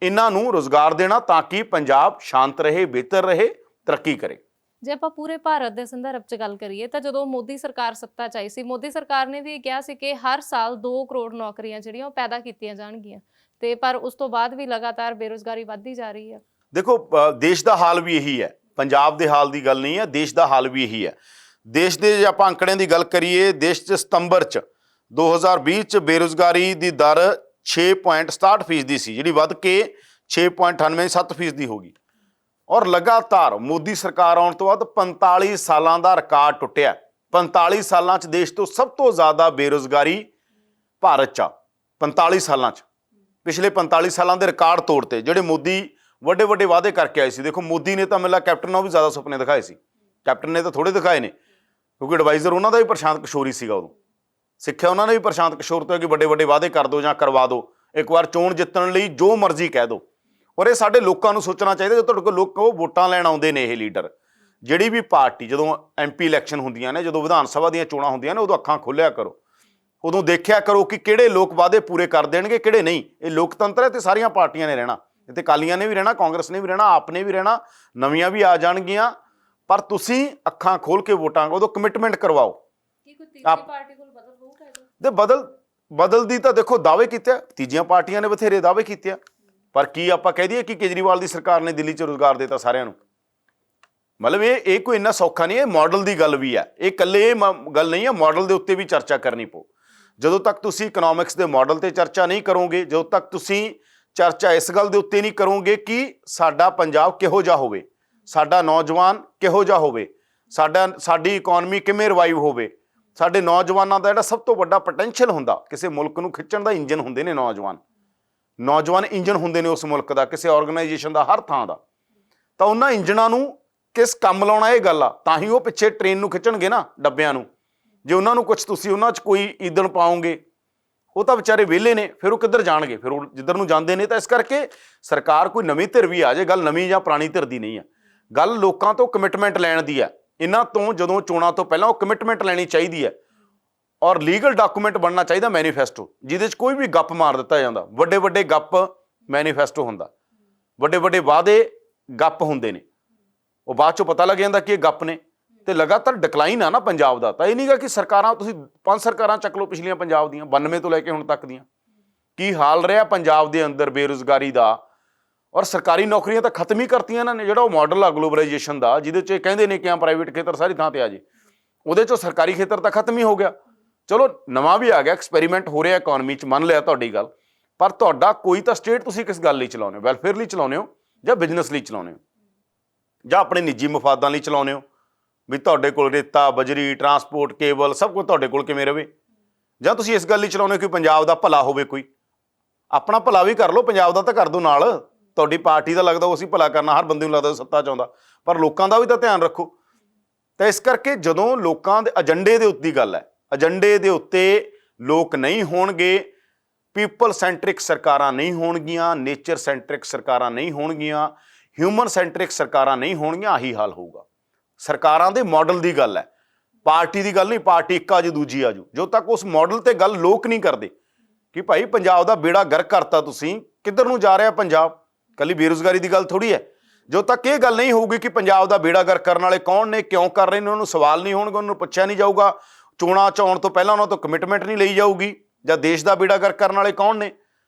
ਇਹਨਾਂ ਨੂੰ ਰੁਜ਼ਗਾਰ ਦੇਣਾ ਤਾਂ ਕਿ ਪੰਜਾਬ ਸ਼ਾਂਤ ਰਹੇ, ਬਿਹਤਰ ਰਹੇ, ਤਰੱਕੀ ਕਰੇ।
ਜੇ ਆਪਾਂ ਪੂਰੇ ਭਾਰਤ ਦੇ ਸੰਦਰਭ 'ਚ ਗੱਲ ਕਰੀਏ ਤਾਂ ਜਦੋਂ ਮੋਦੀ ਸਰਕਾਰ ਸੱਤਾ 'ਚ ਆਈ ਸੀ, ਮੋਦੀ ਸਰਕਾਰ ਨੇ ਵੀ ਕਿਹਾ ਸੀ ਕਿ ਹਰ ਸਾਲ 2 ਕਰੋੜ ਨੌਕਰੀਆਂ ਜਿਹੜੀਆਂ ਉਹ ਪੈਦਾ ਕੀਤੀਆਂ ਜਾਣਗੀਆਂ, ਤੇ ਪਰ ਉਸ ਤੋਂ ਬਾਅਦ ਵੀ ਲਗਾਤਾਰ ਬੇਰੁਜ਼ਗਾਰੀ ਵੱਧਦੀ ਜਾ ਰਹੀ ਹੈ।
ਦੇਖੋ, ਦੇਸ਼ ਦਾ ਹਾਲ ਵੀ ਇਹੀ ਹੈ, ਪੰਜਾਬ ਦੇ ਹਾਲ ਦੀ ਗੱਲ ਨਹੀਂ ਹੈ, ਦੇਸ਼ ਦਾ ਹਾਲ ਵੀ ਇਹੀ ਹੈ। ਦੇਸ਼ ਦੇ ਜੇ ਆਪਾਂ ਅੰਕੜਿਆਂ ਦੀ ਗੱਲ ਕਰੀਏ, ਦੇਸ਼ 'ਚ ਸਤੰਬਰ 'ਚ 2020 'ਚ ਬੇਰੁਜ਼ਗਾਰੀ ਦੀ ਦਰ 6.67% ਸੀ, ਜਿਹੜੀ ਵੱਧ ਕੇ 6.98% ਹੋ ਗਈ। ਔਰ ਲਗਾਤਾਰ ਮੋਦੀ ਸਰਕਾਰ ਆਉਣ ਤੋਂ ਬਾਅਦ 45 ਸਾਲਾਂ ਦਾ ਰਿਕਾਰਡ ਟੁੱਟਿਆ। 45 ਸਾਲਾਂ 'ਚ ਦੇਸ਼ ਤੋਂ ਸਭ ਤੋਂ ਜ਼ਿਆਦਾ ਬੇਰੁਜ਼ਗਾਰੀ ਭਾਰਤ 'ਚ ਆ। 45 ਸਾਲਾਂ 'ਚ, ਪਿਛਲੇ 45 ਸਾਲਾਂ ਦੇ ਰਿਕਾਰਡ ਤੋੜਤੇ ਜਿਹੜੇ ਮੋਦੀ ਵੱਡੇ ਵੱਡੇ ਵਾਅਦੇ ਕਰਕੇ ਆਏ ਸੀ। ਦੇਖੋ, ਮੋਦੀ ਨੇ ਤਾਂ ਮੈਨੂੰ ਲੱਗਦਾ ਕੈਪਟਨ ਨਾਲੋਂ ਵੀ ਜ਼ਿਆਦਾ ਸੁਪਨੇ ਦਿਖਾਏ ਸੀ। ਕੈਪਟਨ ਨੇ ਤਾਂ ਥੋੜੇ ਦਿਖਾਏ ਨੇ, ਕਿਉਂਕਿ ਐਡਵਾਈਜ਼ਰ ਉਹਨਾਂ ਦਾ ਵੀ ਪ੍ਰਸ਼ਾਂਤ ਕਿਸ਼ੋਰ ਹੀ ਸੀਗਾ। ਉਦੋਂ ਸਿੱਖਿਆ ਉਹਨਾਂ ਨੇ ਵੀ ਪ੍ਰਸ਼ਾਂਤ ਕਿਸ਼ੋਰ ਤੋਂ ਕਿ ਵੱਡੇ ਵੱਡੇ ਵਾਅਦੇ ਕਰ ਦਿਓ ਜਾਂ ਕਰਵਾ ਦਿਓ, ਇੱਕ ਵਾਰ ਚੋਣ ਜਿੱਤਣ ਲਈ ਜੋ ਮਰਜ਼ੀ ਕਹਿ ਦਿਓ। ਔਰ ਇਹ ਸਾਡੇ ਲੋਕਾਂ ਨੂੰ ਸੋਚਣਾ ਚਾਹੀਦਾ, ਜਦੋਂ ਤੁਹਾਡੇ ਕੋਲ ਲੋਕ ਉਹ ਵੋਟਾਂ ਲੈਣ ਆਉਂਦੇ ਨੇ, ਇਹ ਲੀਡਰ, ਜਿਹੜੀ ਵੀ ਪਾਰਟੀ, ਜਦੋਂ ਐਮਪੀ ਇਲੈਕਸ਼ਨ ਹੁੰਦੀਆਂ ਨੇ, ਜਦੋਂ ਵਿਧਾਨ ਸਭਾ ਦੀਆਂ ਚੋਣਾਂ ਹੁੰਦੀਆਂ ਨੇ, ਉਦੋਂ ਅੱਖਾਂ ਖੋਲ੍ਹਿਆ ਕਰੋ, ਉਦੋਂ ਦੇਖਿਆ ਕਰੋ ਕਿ ਕਿਹੜੇ ਲੋਕ ਵਾਅਦੇ ਪੂਰੇ ਕਰ ਦੇਣਗੇ, ਕਿਹੜੇ ਨਹੀਂ। ਇਹ ਲੋਕਤੰਤਰ ਹੈ ਤੇ ਸਾਰੀਆਂ ਪਾਰਟੀਆਂ ਨੇ ਰਹਿਣਾ, ਇੱਥੇ ਅਕਾਲੀਆਂ ਨੇ ਵੀ ਰਹਿਣਾ, ਕਾਂਗਰਸ ਨੇ ਵੀ ਰਹਿਣਾ, ਆਪ ਨੇ ਵੀ ਰਹਿਣਾ, ਨਵੀਆਂ ਵੀ ਆ ਜਾਣਗੀਆਂ, ਪਰ ਤੁਸੀਂ ਅੱਖਾਂ ਖੋਲ ਕੇ ਵੋਟਾਂ ਉਦੋਂ ਕਮਿਟਮੈਂਟ ਕਰਵਾਓ।
ਕੀ ਕੋਈ ਤੀਜੀ ਪਾਰਟੀ ਕੋਲ ਬਦਲ ਹੋਊਗਾ?
ਤੇ ਬਦਲਦੀ ਤਾਂ ਦੇਖੋ ਦਾਅਵੇ ਕੀਤੇ, ਤੀਜੀਆਂ ਪਾਰਟੀਆਂ ਨੇ ਬਥੇਰੇ ਦਾਅਵੇ ਕੀਤੇ ਆ, ਪਰ ਕੀ ਆਪਾਂ ਕਹਿ ਦਈਏ ਕਿ ਕੇਜਰੀਵਾਲ ਦੀ ਸਰਕਾਰ ਨੇ ਦਿੱਲੀ 'ਚ ਰੁਜ਼ਗਾਰ ਦਿੱਤਾ ਸਾਰਿਆਂ ਨੂੰ? ਮਤਲਬ ਇਹ ਕੋਈ ਇੰਨਾ ਸੌਖਾ ਨਹੀਂ। ਇਹ ਮਾਡਲ ਦੀ ਗੱਲ ਵੀ ਹੈ, ਇਹ ਇਕੱਲੇ ਇਹ ਗੱਲ ਨਹੀਂ ਹੈ, ਮਾਡਲ ਦੇ ਉੱਤੇ ਵੀ ਚਰਚਾ ਕਰਨੀ ਪਊ। ਜਦੋਂ ਤੱਕ ਤੁਸੀਂ ਇਕਨੋਮਿਕਸ ਦੇ ਮਾਡਲ ਤੇ ਚਰਚਾ ਨਹੀਂ ਕਰੋਗੇ, ਜਦੋਂ ਤੱਕ ਤੁਸੀਂ ਚਰਚਾ ਇਸ ਗੱਲ ਦੇ ਉੱਤੇ ਨਹੀਂ ਕਰੋਗੇ ਕਿ ਸਾਡਾ ਪੰਜਾਬ ਕਿਹੋ ਜਿਹਾ ਹੋਵੇ, ਸਾਡਾ ਨੌਜਵਾਨ ਕਿਹੋ ਜਿਹਾ ਹੋਵੇ, ਸਾਡੀ ਇਕਨੋਮੀ ਕਿਵੇਂ ਰਿਵਾਈਵ ਹੋਵੇ, ਸਾਡੇ ਨੌਜਵਾਨਾਂ ਦਾ ਜਿਹੜਾ ਸਭ ਤੋਂ ਵੱਡਾ ਪੋਟੈਂਸ਼ੀਅਲ ਹੁੰਦਾ, ਕਿਸੇ ਮੁਲਕ ਨੂੰ ਖਿੱਚਣ ਦਾ ਇੰਜਨ ਹੁੰਦੇ ਨੇ ਨੌਜਵਾਨ ਇੰਜਨ ਹੁੰਦੇ ਨੇ ਉਸ ਮੁਲਕ ਦਾ, ਕਿਸੇ ਆਰਗੇਨਾਈਜੇਸ਼ਨ ਦਾ, ਹਰ ਥਾਂ ਦਾ। ਤਾਂ ਉਹਨਾਂ ਇੰਜਨਾਂ ਨੂੰ ਕਿਸ ਕੰਮ ਲਾਉਣਾ, ਇਹ ਗੱਲ ਆ, ਤਾਂ ਹੀ ਉਹ ਪਿੱਛੇ ਟ੍ਰੇਨ ਨੂੰ ਖਿੱਚਣਗੇ ਨਾ, ਡੱਬਿਆਂ ਨੂੰ। ਜੇ ਉਹਨਾਂ ਨੂੰ ਕੁਛ ਤੁਸੀਂ ਉਹਨਾਂ 'ਚ ਕੋਈ ਈਂਧਣ ਪਾਓਗੇ, ਉਹ ਤਾਂ ਵਿਚਾਰੇ ਵਿਹਲੇ ਨੇ, ਫਿਰ ਉਹ ਕਿੱਧਰ ਜਾਣਗੇ? ਫਿਰ ਉਹ ਜਿੱਧਰ ਨੂੰ ਜਾਂਦੇ ਨੇ। ਤਾਂ ਇਸ ਕਰਕੇ ਸਰਕਾਰ ਕੋਈ ਨਵੀਂ ਧਿਰ ਵੀ ਆ ਜਾਏ, ਗੱਲ ਨਵੀਂ ਜਾਂ ਪੁਰਾਣੀ ਧਿਰ ਦੀ ਨਹੀਂ ਆ, ਗੱਲ ਲੋਕਾਂ ਤੋਂ ਕਮਿਟਮੈਂਟ ਲੈਣ ਦੀ ਆ। ਇਹਨਾਂ ਤੋਂ ਜਦੋਂ ਚੋਣਾਂ ਤੋਂ ਪਹਿਲਾਂ ਉਹ ਕਮਿਟਮੈਂਟ ਲੈਣੀ ਚਾਹੀਦੀ ਹੈ, ਔਰ ਲੀਗਲ ਡਾਕੂਮੈਂਟ ਬਣਨਾ ਚਾਹੀਦਾ, ਮੈਨੀਫੈਸਟੋ, ਜਿਹਦੇ 'ਚ ਕੋਈ ਵੀ ਗੱਪ ਮਾਰ ਦਿੱਤਾ ਜਾਂਦਾ। ਵੱਡੇ ਵੱਡੇ ਗੱਪ ਮੈਨੀਫੈਸਟੋ ਹੁੰਦਾ, ਵੱਡੇ ਵੱਡੇ ਵਾਅਦੇ ਗੱਪ ਹੁੰਦੇ ਨੇ, ਉਹ ਬਾਅਦ 'ਚੋਂ ਪਤਾ ਲੱਗ ਜਾਂਦਾ ਕਿ ਇਹ ਗੱਪ ਨੇ। ਤੇ ਲਗਾਤਾਰ ਡਿਕਲਾਈਨ ਆ ਨਾ ਪੰਜਾਬ ਦਾ। ਤਾਂ ਇਹ ਨਹੀਂਗਾ ਕਿ ਸਰਕਾਰਾਂ, ਤੁਸੀਂ 5 ਸਰਕਾਰਾਂ ਚੱਕ ਲਓ ਪਿਛਲੀਆਂ ਪੰਜਾਬ ਦੀਆਂ, 92 ਤੋਂ ਲੈ ਕੇ ਹੁਣ ਤੱਕ ਦੀਆਂ, ਕੀ ਹਾਲ ਰਿਹਾ ਪੰਜਾਬ ਦੇ ਅੰਦਰ ਬੇਰੁਜ਼ਗਾਰੀ ਦਾ। ਔਰ ਸਰਕਾਰੀ ਨੌਕਰੀਆਂ ਤਾਂ ਖਤਮ ਹੀ ਕਰਤੀਆਂ ਇਹਨਾਂ ਨੇ। ਜਿਹੜਾ ਉਹ ਮਾਡਲ ਆ ਗਲੋਬਲਾਈਜੇਸ਼ਨ ਦਾ, ਜਿਹਦੇ 'ਚ ਕਹਿੰਦੇ ਨੇ ਕਿ ਆ ਪ੍ਰਾਈਵੇਟ ਖੇਤਰ ਸਾਰੀ ਥਾਂ ਤੇ ਆ ਜੇ, ਉਹਦੇ 'ਚੋਂ ਸਰਕਾਰੀ ਖੇਤਰ ਤਾਂ ਖਤਮ ਹੀ ਹੋ ਗਿਆ। ਚਲੋ ਨਵਾਂ ਵੀ ਆ ਗਿਆ, ਐਕਸਪੈਰੀਮੈਂਟ ਹੋ ਰਿਹਾ ਇਕਨੋਮੀ 'ਚ, ਮੰਨ ਲਿਆ ਤੁਹਾਡੀ ਗੱਲ, ਪਰ ਤੁਹਾਡਾ ਕੋਈ ਤਾਂ ਸਟੇਟ ਤੁਸੀਂ ਕਿਸ ਗੱਲ ਲਈ ਚਲਾਉਂਦੇ ਹੋ? ਵੈਲਫੇਅਰ ਲਈ ਚਲਾਉਂਦੇ ਹੋ ਜਾਂ ਬਿਜ਼ਨਸ ਲਈ ਚਲਾਉਂਦੇ ਹੋ ਜਾਂ ਆਪਣੇ ਨਿੱਜੀ ਮਫਾਦਾਂ ਲਈ ਚਲਾਉਂਦੇ ਹੋ? ਵੀ ਤੁਹਾਡੇ ਕੋਲ ਰੇਤਾ, ਬਜਰੀ, ਟਰਾਂਸਪੋਰਟ, ਕੇਬਲ ਸਭ ਕੁਝ ਤੁਹਾਡੇ ਕੋਲ ਕਿਵੇਂ ਰਵੇ? ਜਾਂ ਤੁਸੀਂ ਇਸ ਗੱਲ ਲਈ ਚਲਾਉਂਦੇ ਹੋ ਕਿ ਪੰਜਾਬ ਦਾ ਭਲਾ ਹੋਵੇ? ਕੋਈ ਆਪਣਾ ਭਲਾ ਵੀ ਕਰ ਲਓ, ਪੰਜਾਬ ਦਾ ਤਾਂ ਕਰ ਦਿਓ ਨਾਲ। ਤੁਹਾਡੀ ਪਾਰਟੀ ਦਾ ਲੱਗਦਾ ਉਹ ਅਸੀਂ ਭਲਾ ਕਰਨਾ, ਹਰ ਬੰਦੇ ਨੂੰ ਲੱਗਦਾ ਸੱਤਾ ਚਾਹੁੰਦਾ, ਪਰ ਲੋਕਾਂ ਦਾ ਵੀ ਤਾਂ ਧਿਆਨ ਰੱਖੋ। ਤਾਂ ਇਸ ਕਰਕੇ ਜਦੋਂ ਲੋਕਾਂ ਦੇ ਏਜੰਡੇ ਦੇ ਉੱਤੇ ਗੱਲ ਹੈ, ਏਜੰਡੇ ਦੇ ਉੱਤੇ ਲੋਕ ਨਹੀਂ ਹੋਣਗੇ, ਪੀਪਲ ਸੈਂਟਰਿਕ ਸਰਕਾਰਾਂ ਨਹੀਂ ਹੋਣਗੀਆਂ, ਨੇਚਰ ਸੈਂਟਰਿਕ ਸਰਕਾਰਾਂ ਨਹੀਂ ਹੋਣਗੀਆਂ, ਹਿਊਮਨ ਸੈਂਟਰਿਕ ਸਰਕਾਰਾਂ ਨਹੀਂ ਹੋਣਗੀਆਂ, ਆਹੀ ਹਾਲ ਹੋਊਗਾ। ਸਰਕਾਰਾਂ ਦੇ ਮਾਡਲ ਦੀ ਗੱਲ ਹੈ, ਪਾਰਟੀ ਦੀ ਗੱਲ ਨਹੀਂ। ਪਾਰਟੀ ਇੱਕ ਆਜੂ ਦੂਜੀ ਆਜੂ, ਜਦੋਂ ਤੱਕ ਉਸ ਮਾਡਲ ਤੇ ਗੱਲ ਲੋਕ ਨਹੀਂ ਕਰਦੇ ਕਿ ਭਾਈ ਪੰਜਾਬ ਦਾ ਬੇੜਾ ਗਰਕ ਕਰਤਾ ਤੁਸੀਂ, ਕਿੱਧਰ ਨੂੰ ਜਾ ਰਿਹਾ ਪੰਜਾਬ, ਕੱਲੀ ਬੇਰੁਜ਼ਗਾਰੀ ਦੀ ਗੱਲ ਥੋੜੀ ਹੈ। ਜਦੋਂ ਤੱਕ ਇਹ ਗੱਲ ਨਹੀਂ ਹੋਊਗੀ ਕਿ ਪੰਜਾਬ ਦਾ ਬੇੜਾ ਗਰਕ ਕਰਨ ਵਾਲੇ ਕੌਣ ਨੇ, ਕਿਉਂ ਕਰ ਰਹੇ ਨੇ, ਉਹਨਾਂ ਨੂੰ ਸਵਾਲ ਨਹੀਂ ਹੋਣਗੇ, ਉਹਨਾਂ ਨੂੰ ਪੁੱਛਿਆ ਨਹੀਂ ਜਾਊਗਾ, ਚੋਣਾਂ 'ਚ ਆਉਣ ਤੋਂ ਪਹਿਲਾਂ ਉਹਨਾਂ ਤੋਂ ਕਮਿਟਮੈਂਟ ਨਹੀਂ ਲਈ ਜਾਊਗੀ, ਜਾਂ ਦੇਸ਼ ਦਾ ਬੇੜਾ ਗਰਕ ਕਰਨ ਵਾਲੇ ਕੌਣ ਨੇ,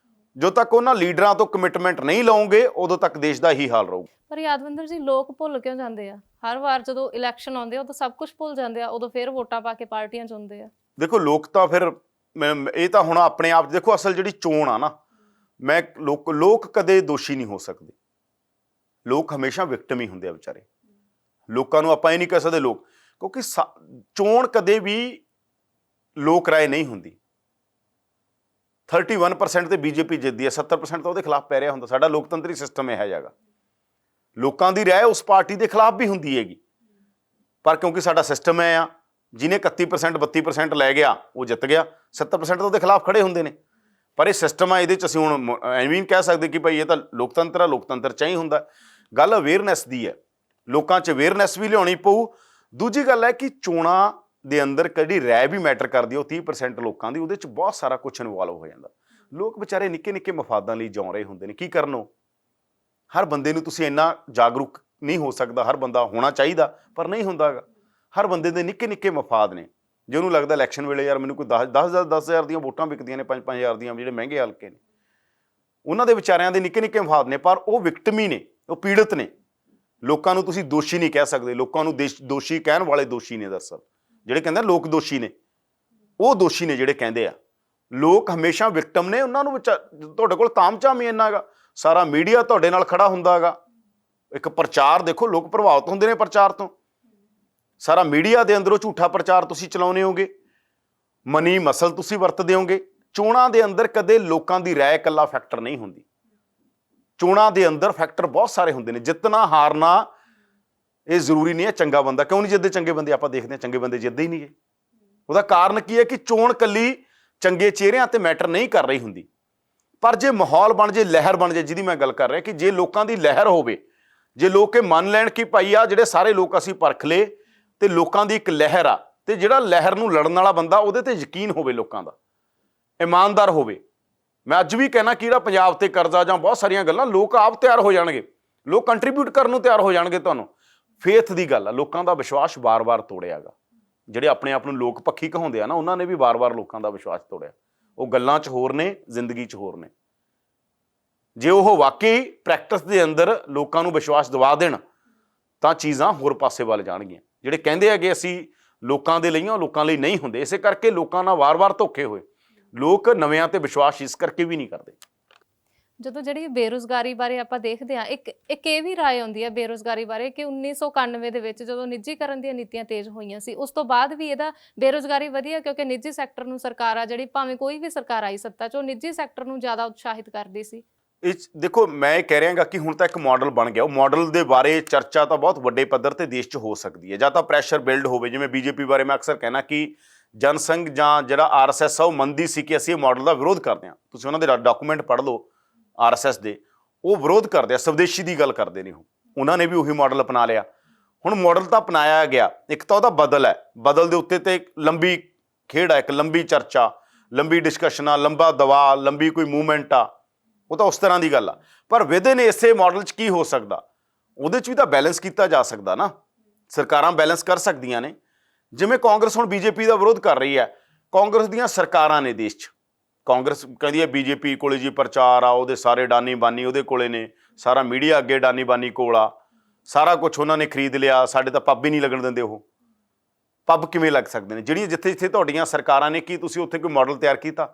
ਜਦੋਂ ਤੱਕ ਉਹਨਾਂ ਲੀਡਰਾਂ ਤੋਂ ਕਮਿਟਮੈਂਟ ਨਹੀਂ ਲਓਗੇ ਉਦੋਂ ਤੱਕ ਦੇਸ਼ ਦਾ ਹੀ ਹਾਲ ਰਹੂ।
ਪਰ ਯਾਦਵਿੰਦਰ ਜੀ, ਲੋਕ ਭੁੱਲ ਕਿਉਂ ਜਾਂਦੇ ਆ? ਹਰ ਵਾਰ ਜਦੋਂ ਇਲੈਕਸ਼ਨ ਆਉਂਦੇ ਆ ਉਦੋਂ ਸਭ ਕੁਝ ਭੁੱਲ ਜਾਂਦੇ ਆ, ਉਦੋਂ ਫਿਰ ਵੋਟਾਂ ਪਾ ਕੇ ਪਾਰਟੀਆਂ ਚੁਣਦੇ ਆ।
ਦੇਖੋ ਲੋਕ ਤਾਂ ਫਿਰ ਇਹ ਤਾਂ ਹੁਣ ਆਪਣੇ ਆਪ ਦੇਖੋ, ਅਸਲ ਜਿਹੜੀ ਚੋਣ ਆ ਨਾ, ਮੈਂ ਲੋਕ ਕਦੇ ਦੋਸ਼ੀ ਨਹੀਂ ਹੋ ਸਕਦੇ, ਲੋਕ ਹਮੇਸ਼ਾ ਵਿਕਟਮ ਹੀ ਹੁੰਦੇ ਆ ਵਿਚਾਰੇ। ਲੋਕਾਂ ਨੂੰ ਆਪਾਂ ਇਹ ਨਹੀਂ ਕਹਿ ਸਕਦੇ ਲੋਕ, ਕਿਉਂਕਿ ਚੋਣ ਕਦੇ ਵੀ ਲੋਕ ਰਾਏ ਨਹੀਂ ਹੁੰਦੀ। 31% ਤੇ ਬੀਜੇਪੀ ਜਿੱਤਦੀ ਹੈ, 70% ਤਾਂ ਉਹਦੇ ਖਿਲਾਫ ਪੈ ਰਿਹਾ ਹੁੰਦਾ। ਸਾਡਾ ਲੋਕਤੰਤਰੀ ਸਿਸਟਮ ਇਹ ਹੈਗਾ, ਲੋਕਾਂ ਦੀ ਰਾਏ ਉਸ ਪਾਰਟੀ ਦੇ ਖਿਲਾਫ ਵੀ ਹੁੰਦੀ ਹੈਗੀ, ਪਰ ਕਿਉਂਕਿ ਸਾਡਾ ਸਿਸਟਮ ਹੈ ਆ, ਜਿਹਨੇ 31% 32% ਲੈ ਗਿਆ ਉਹ ਜਿੱਤ ਗਿਆ, 70% ਤਾਂ ਉਹਦੇ ਖਿਲਾਫ ਖੜੇ ਹੁੰਦੇ ਨੇ। ਪਰ ਇਹ ਸਿਸਟਮ ਆ, ਇਹਦੇ 'ਚ ਅਸੀਂ ਹੁਣ ਐਵੇਂ ਨਹੀਂ ਕਹਿ ਸਕਦੇ ਕਿ ਭਾਈ ਇਹ ਤਾਂ ਲੋਕਤੰਤਰ ਆ, ਲੋਕਤੰਤਰ 'ਚ ਹੀ ਹੁੰਦਾ। ਗੱਲ ਅਵੇਅਰਨੈਸ ਦੀ ਹੈ, ਲੋਕਾਂ 'ਚ ਅਵੇਅਰਨੈਸ ਵੀ ਲਿਆਉਣੀ ਪਊ। ਦੂਜੀ ਗੱਲ ਹੈ ਕਿ ਚੋਣਾਂ ਦੇ ਅੰਦਰ ਕਿਹੜੀ ਰਾਏ ਵੀ ਮੈਟਰ ਕਰਦੀ ਹੈ, ਉਹ 30% ਲੋਕਾਂ ਦੀ, ਉਹਦੇ 'ਚ ਬਹੁਤ ਸਾਰਾ ਕੁਝ ਇਨਵੋਲਵ ਹੋ ਜਾਂਦਾ। ਲੋਕ ਵਿਚਾਰੇ ਨਿੱਕੇ ਨਿੱਕੇ ਮਫਾਦਾਂ ਲਈ ਜਿਉਂ ਰਹੇ ਹੁੰਦੇ ਨੇ, ਕੀ ਕਰਨ ਉਹ। ਹਰ ਬੰਦੇ ਨੂੰ ਤੁਸੀਂ ਇੰਨਾ ਜਾਗਰੂਕ ਨਹੀਂ ਹੋ ਸਕਦਾ, ਹਰ ਬੰਦਾ ਹੋਣਾ ਚਾਹੀਦਾ ਪਰ ਨਹੀਂ ਹੁੰਦਾ ਗਾ। ਹਰ ਬੰਦੇ ਦੇ ਨਿੱਕੇ ਨਿੱਕੇ ਮਫਾਦ ਨੇ, ਜੇ ਉਹਨੂੰ ਲੱਗਦਾ ਇਲੈਕਸ਼ਨ ਵੇਲੇ ਯਾਰ ਮੈਨੂੰ ਕੋਈ 10,000 ਦੀਆਂ ਵੋਟਾਂ ਵਿਕਦੀਆਂ ਨੇ, 5,000 ਦੀਆਂ, ਜਿਹੜੇ ਮਹਿੰਗੇ ਹਲਕੇ ਨੇ, ਉਹਨਾਂ ਦੇ ਵਿਚਾਰਿਆਂ ਦੇ ਨਿੱਕੇ ਨਿੱਕੇ ਮਫਾਦ ਨੇ, ਪਰ ਉਹ ਵਿਕਟਮ ਹੀ ਨੇ, ਉਹ ਪੀੜਤ ਨੇ। ਲੋਕਾਂ ਨੂੰ ਤੁਸੀਂ ਦੋਸ਼ੀ ਨਹੀਂ ਕਹਿ ਸਕਦੇ, ਲੋਕਾਂ ਨੂੰ ਦੋਸ਼ੀ ਕਹਿਣ ਵਾਲੇ ਦੋਸ਼ੀ ਨੇ। ਦਰਅਸਲ ਜਿਹੜੇ ਕਹਿੰਦੇ ਲੋਕ ਦੋਸ਼ੀ ਨੇ, ਉਹ ਦੋਸ਼ੀ ਨੇ ਜਿਹੜੇ ਕਹਿੰਦੇ ਆ। ਲੋਕ ਹਮੇਸ਼ਾ ਵਿਕਟਮ ਨੇ, ਉਹਨਾਂ ਨੂੰ ਤੁਹਾਡੇ ਕੋਲ ਤਾਮਝਾਮ ਹੀ ਇੰਨਾ ਗਾ, ਸਾਰਾ ਮੀਡੀਆ ਤੁਹਾਡੇ ਨਾਲ ਖੜਾ ਹੁੰਦਾ ਗਾ। ਇੱਕ ਪ੍ਰਚਾਰ ਦੇਖੋ, ਲੋਕ ਪ੍ਰਭਾਵਿਤ ਹੁੰਦੇ ਨੇ ਪ੍ਰਚਾਰ ਤੋਂ, ਸਾਰਾ ਮੀਡੀਆ ਦੇ ਅੰਦਰੋਂ ਝੂਠਾ ਪ੍ਰਚਾਰ ਤੁਸੀਂ ਚਲਾਉਂਦੇ ਹੋਗੇ, ਮਨੀ ਮਸਲ ਤੁਸੀਂ ਵਰਤਦੇ ਹੋਗੇ। ਚੋਣਾਂ ਦੇ ਅੰਦਰ ਕਦੇ ਲੋਕਾਂ ਦੀ ਰਾਏ ਇਕੱਲਾ ਫੈਕਟਰ ਨਹੀਂ ਹੁੰਦੀ, ਚੋਣਾਂ ਦੇ ਅੰਦਰ ਫੈਕਟਰ ਬਹੁਤ ਸਾਰੇ ਹੁੰਦੇ ਨੇ। ਜਿੱਤਣਾ ਹਾਰਨਾ ਇਹ ਜ਼ਰੂਰੀ ਨਹੀਂ ਹੈ। ਚੰਗਾ ਬੰਦਾ ਕਿਉਂ ਨਹੀਂ ਜਿੱਤਦੇ? ਚੰਗੇ ਬੰਦੇ ਆਪਾਂ ਦੇਖਦੇ ਹਾਂ, ਚੰਗੇ ਬੰਦੇ ਜਿੱਤਦੇ ਹੀ ਨਹੀਂ ਗੇ। ਉਹਦਾ ਕਾਰਨ ਕੀ ਹੈ ਕਿ ਚੋਣ ਕੱਲੀ ਚੰਗੇ ਚਿਹਰਿਆਂ ਤੇ ਮੈਟਰ ਨਹੀਂ ਕਰ ਰਹੀ ਹੁੰਦੀ, ਪਰ ਜੇ ਮਾਹੌਲ ਬਣ ਜੇ, ਲਹਿਰ ਬਣ ਜੇ, ਜਿਹਦੀ ਮੈਂ ਗੱਲ ਕਰ ਰਿਹਾ, ਕਿ ਜੇ ਲੋਕਾਂ ਦੀ ਲਹਿਰ ਹੋਵੇ, ਜੇ ਲੋਕ ਇਹ ਮੰਨ ਲੈਣ ਕਿ ਭਾਈ ਆ ਜਿਹੜੇ ਸਾਰੇ ਲੋਕ ਅਸੀਂ ਪਰਖ ਲਏ ਤੇ ਲੋਕਾਂ ਦੀ ਇੱਕ ਲਹਿਰ ਆ, ਤੇ ਜਿਹੜਾ ਲਹਿਰ ਨੂੰ ਲੜਨ ਵਾਲਾ ਬੰਦਾ ਉਹਦੇ ਤੇ ਯਕੀਨ ਹੋਵੇ, ਲੋਕਾਂ ਦਾ ਇਮਾਨਦਾਰ ਹੋਵੇ। ਮੈਂ ਅੱਜ ਵੀ ਕਹਿਣਾ ਕਿ ਜਿਹੜਾ ਪੰਜਾਬ ਤੇ ਕਰਜ਼ਾ ਜਾਂ ਬਹੁਤ ਸਾਰੀਆਂ ਗੱਲਾਂ, ਲੋਕ ਆਪ ਤਿਆਰ ਹੋ ਜਾਣਗੇ, ਲੋਕ ਕੰਟਰੀਬਿਊਟ ਕਰਨ ਨੂੰ ਤਿਆਰ ਹੋ ਜਾਣਗੇ। ਤੁਹਾਨੂੰ ਫੇਥ ਦੀ ਗੱਲ ਆ, ਲੋਕਾਂ ਦਾ ਵਿਸ਼ਵਾਸ ਵਾਰ-ਵਾਰ ਤੋੜਿਆ ਗਾ। ਜਿਹੜੇ ਆਪਣੇ ਆਪ ਨੂੰ ਲੋਕ ਪੱਖੀ ਕਹਾਉਂਦੇ ਆ ਨਾ, ਉਹਨਾਂ ਨੇ ਵੀ ਵਾਰ-ਵਾਰ ਲੋਕਾਂ ਦਾ ਵਿਸ਼ਵਾਸ ਤੋੜਿਆ। ਉਹ ਗੱਲਾਂ 'ਚ ਹੋਰ ਨੇ, ਜ਼ਿੰਦਗੀ 'ਚ ਹੋਰ ਨੇ। ਜੇ ਉਹ ਵਾਕਈ ਪ੍ਰੈਕਟਿਸ ਦੇ ਅੰਦਰ ਲੋਕਾਂ ਨੂੰ ਵਿਸ਼ਵਾਸ ਦਿਵਾ ਦੇਣ ਤਾਂ ਚੀਜ਼ਾਂ ਹੋਰ ਪਾਸੇ ਵੱਲ ਜਾਣਗੀਆਂ। ਜਿਹੜੇ ਕਹਿੰਦੇ ਹੈਗੇ ਅਸੀਂ ਲੋਕਾਂ ਦੇ ਲਈ ਹਾਂ, ਲੋਕਾਂ ਲਈ ਨਹੀਂ ਹੁੰਦੇ। ਇਸੇ ਕਰਕੇ ਲੋਕਾਂ ਨਾਲ ਵਾਰ-ਵਾਰ ਧੋਖੇ ਹੋਏ। ਲੋਕ ਨਵਿਆਂ ਤੇ ਵਿਸ਼ਵਾਸ ਇਸ ਕਰਕੇ ਵੀ ਨਹੀਂ ਕਰਦੇ।
ਜਦੋਂ ਜਿਹੜੀ ਬੇਰੁਜ਼ਗਾਰੀ ਬਾਰੇ ਆਪਾਂ ਦੇਖਦੇ ਹਾਂ, ਇੱਕ ਇਹ ਵੀ ਰਾਏ ਆਉਂਦੀ ਹੈ ਬੇਰੁਜ਼ਗਾਰੀ ਬਾਰੇ ਕਿ 1991 ਦੇ ਵਿੱਚ ਜਦੋਂ ਨਿੱਜੀਕਰਨ ਦੀਆਂ ਨੀਤੀਆਂ ਤੇਜ਼ ਹੋਈਆਂ ਸੀ, ਉਸ ਤੋਂ ਬਾਅਦ ਵੀ ਇਹਦਾ ਬੇਰੁਜ਼ਗਾਰੀ ਵਧੀ ਹੈ, ਕਿਉਂਕਿ ਨਿੱਜੀ ਸੈਕਟਰ ਨੂੰ ਸਰਕਾਰ ਆ ਜਿਹੜੀ, ਭਾਵੇਂ ਕੋਈ ਵੀ ਸਰਕਾਰ ਆਈ ਸੱਤਾ 'ਚ, ਉਹ ਨਿੱਜੀ ਸੈਕਟਰ ਨੂੰ ਜ਼ਿਆਦਾ ਉਤਸ਼ਾਹਿਤ ਕਰਦੀ ਸੀ। ਇਹ
ਦੇਖੋ, ਮੈਂ ਇਹ ਕਹਿ ਰਿਹਾਗਾ ਕਿ ਹੁਣ ਤਾਂ ਇੱਕ ਮਾਡਲ ਬਣ ਗਿਆ। ਉਹ ਮਾਡਲ ਦੇ ਬਾਰੇ ਚਰਚਾ ਤਾਂ ਬਹੁਤ ਵੱਡੇ ਪੱਧਰ ਤੇ ਦੇਸ਼ 'ਚ ਹੋ ਸਕਦੀ ਹੈ, ਜਾਂ ਤਾਂ ਪ੍ਰੈਸ਼ਰ ਬਿਲਡ ਹੋਵੇ। ਜਿਵੇਂ ਬੀਜੇਪੀ ਬਾਰੇ ਮੈਂ ਅਕਸਰ ਕਹਿਣਾ ਕਿ ਜਨਸੰਘ ਜਾਂ ਜਿਹੜਾ RSS ਆ, ਉਹ ਮੰਨਦੀ ਸੀ ਕਿ ਅਸੀਂ ਇਹ ਮਾਡਲ ਦਾ ਵਿਰੋਧ ਕਰਦੇ ਹਾਂ। ਤੁਸੀਂ ਉਹਨਾਂ ਦੇ ਡਾਕੂਮੈਂਟ ਪੜ੍ਹ ਲਓ RSS ਦੇ, ਉਹ ਵਿਰੋਧ ਕਰਦੇ ਆ, ਸਵਦੇਸ਼ੀ ਦੀ ਗੱਲ ਕਰਦੇ ਨੇ। ਉਹਨਾਂ ਨੇ ਵੀ ਉਹੀ ਮਾਡਲ ਅਪਣਾ ਲਿਆ। ਹੁਣ ਮਾਡਲ ਤਾਂ ਅਪਣਾਇਆ ਗਿਆ, ਇੱਕ ਤਾਂ ਉਹਦਾ ਬਦਲ ਹੈ, ਬਦਲ ਦੇ ਉੱਤੇ ਤੇ ਲੰਬੀ ਖੇਡ ਹੈ, ਇੱਕ ਲੰਬੀ ਚਰਚਾ, ਲੰਬੀ ਡਿਸਕਸ਼ਨ ਆ, ਲੰਬਾ ਦਵਾ, ਲੰਬੀ ਕੋਈ ਮੂਵਮੈਂਟ ਆ, ਉਹ ਤਾਂ ਉਸ ਤਰ੍ਹਾਂ ਦੀ ਗੱਲ ਆ। ਪਰ ਵਿਦਨ ਇਸੇ ਮਾਡਲ 'ਚ ਕੀ ਹੋ ਸਕਦਾ, ਉਹਦੇ 'ਚ ਵੀ ਤਾਂ ਬੈਲੈਂਸ ਕੀਤਾ ਜਾ ਸਕਦਾ ਨਾ। ਸਰਕਾਰਾਂ ਬੈਲੈਂਸ ਕਰ ਸਕਦੀਆਂ ਨੇ। ਜਿਵੇਂ ਕਾਂਗਰਸ ਹੁਣ BJP ਦਾ ਵਿਰੋਧ ਕਰ ਰਹੀ ਹੈ, ਕਾਂਗਰਸ ਦੀਆਂ ਸਰਕਾਰਾਂ ਨੇ ਦੇਸ਼ 'ਚ। ਕਾਂਗਰਸ ਕਹਿੰਦੀ ਹੈ BJP ਕੋਲੇ ਜੀ ਪ੍ਰਚਾਰ ਆ, ਉਹਦੇ ਸਾਰੇ ਡਾਨੀ ਬਾਨੀ ਉਹਦੇ ਕੋਲੇ ਨੇ, ਸਾਰਾ ਮੀਡੀਆ ਅੱਗੇ ਡਾਨੀ ਬਾਨੀ ਕੋਲ ਆ, ਸਾਰਾ ਕੁਝ ਉਹਨਾਂ ਨੇ ਖਰੀਦ ਲਿਆ, ਸਾਡੇ ਤਾਂ ਪੱਬ ਹੀ ਨਹੀਂ ਲੱਗਣ ਦਿੰਦੇ। ਉਹ ਪੱਬ ਕਿਵੇਂ ਲੱਗ ਸਕਦੇ ਨੇ? ਜਿਹੜੀਆਂ ਜਿੱਥੇ ਜਿੱਥੇ ਤੁਹਾਡੀਆਂ ਸਰਕਾਰਾਂ ਨੇ, ਕੀ ਤੁਸੀਂ ਉੱਥੇ ਕੋਈ ਮਾਡਲ ਤਿਆਰ ਕੀਤਾ?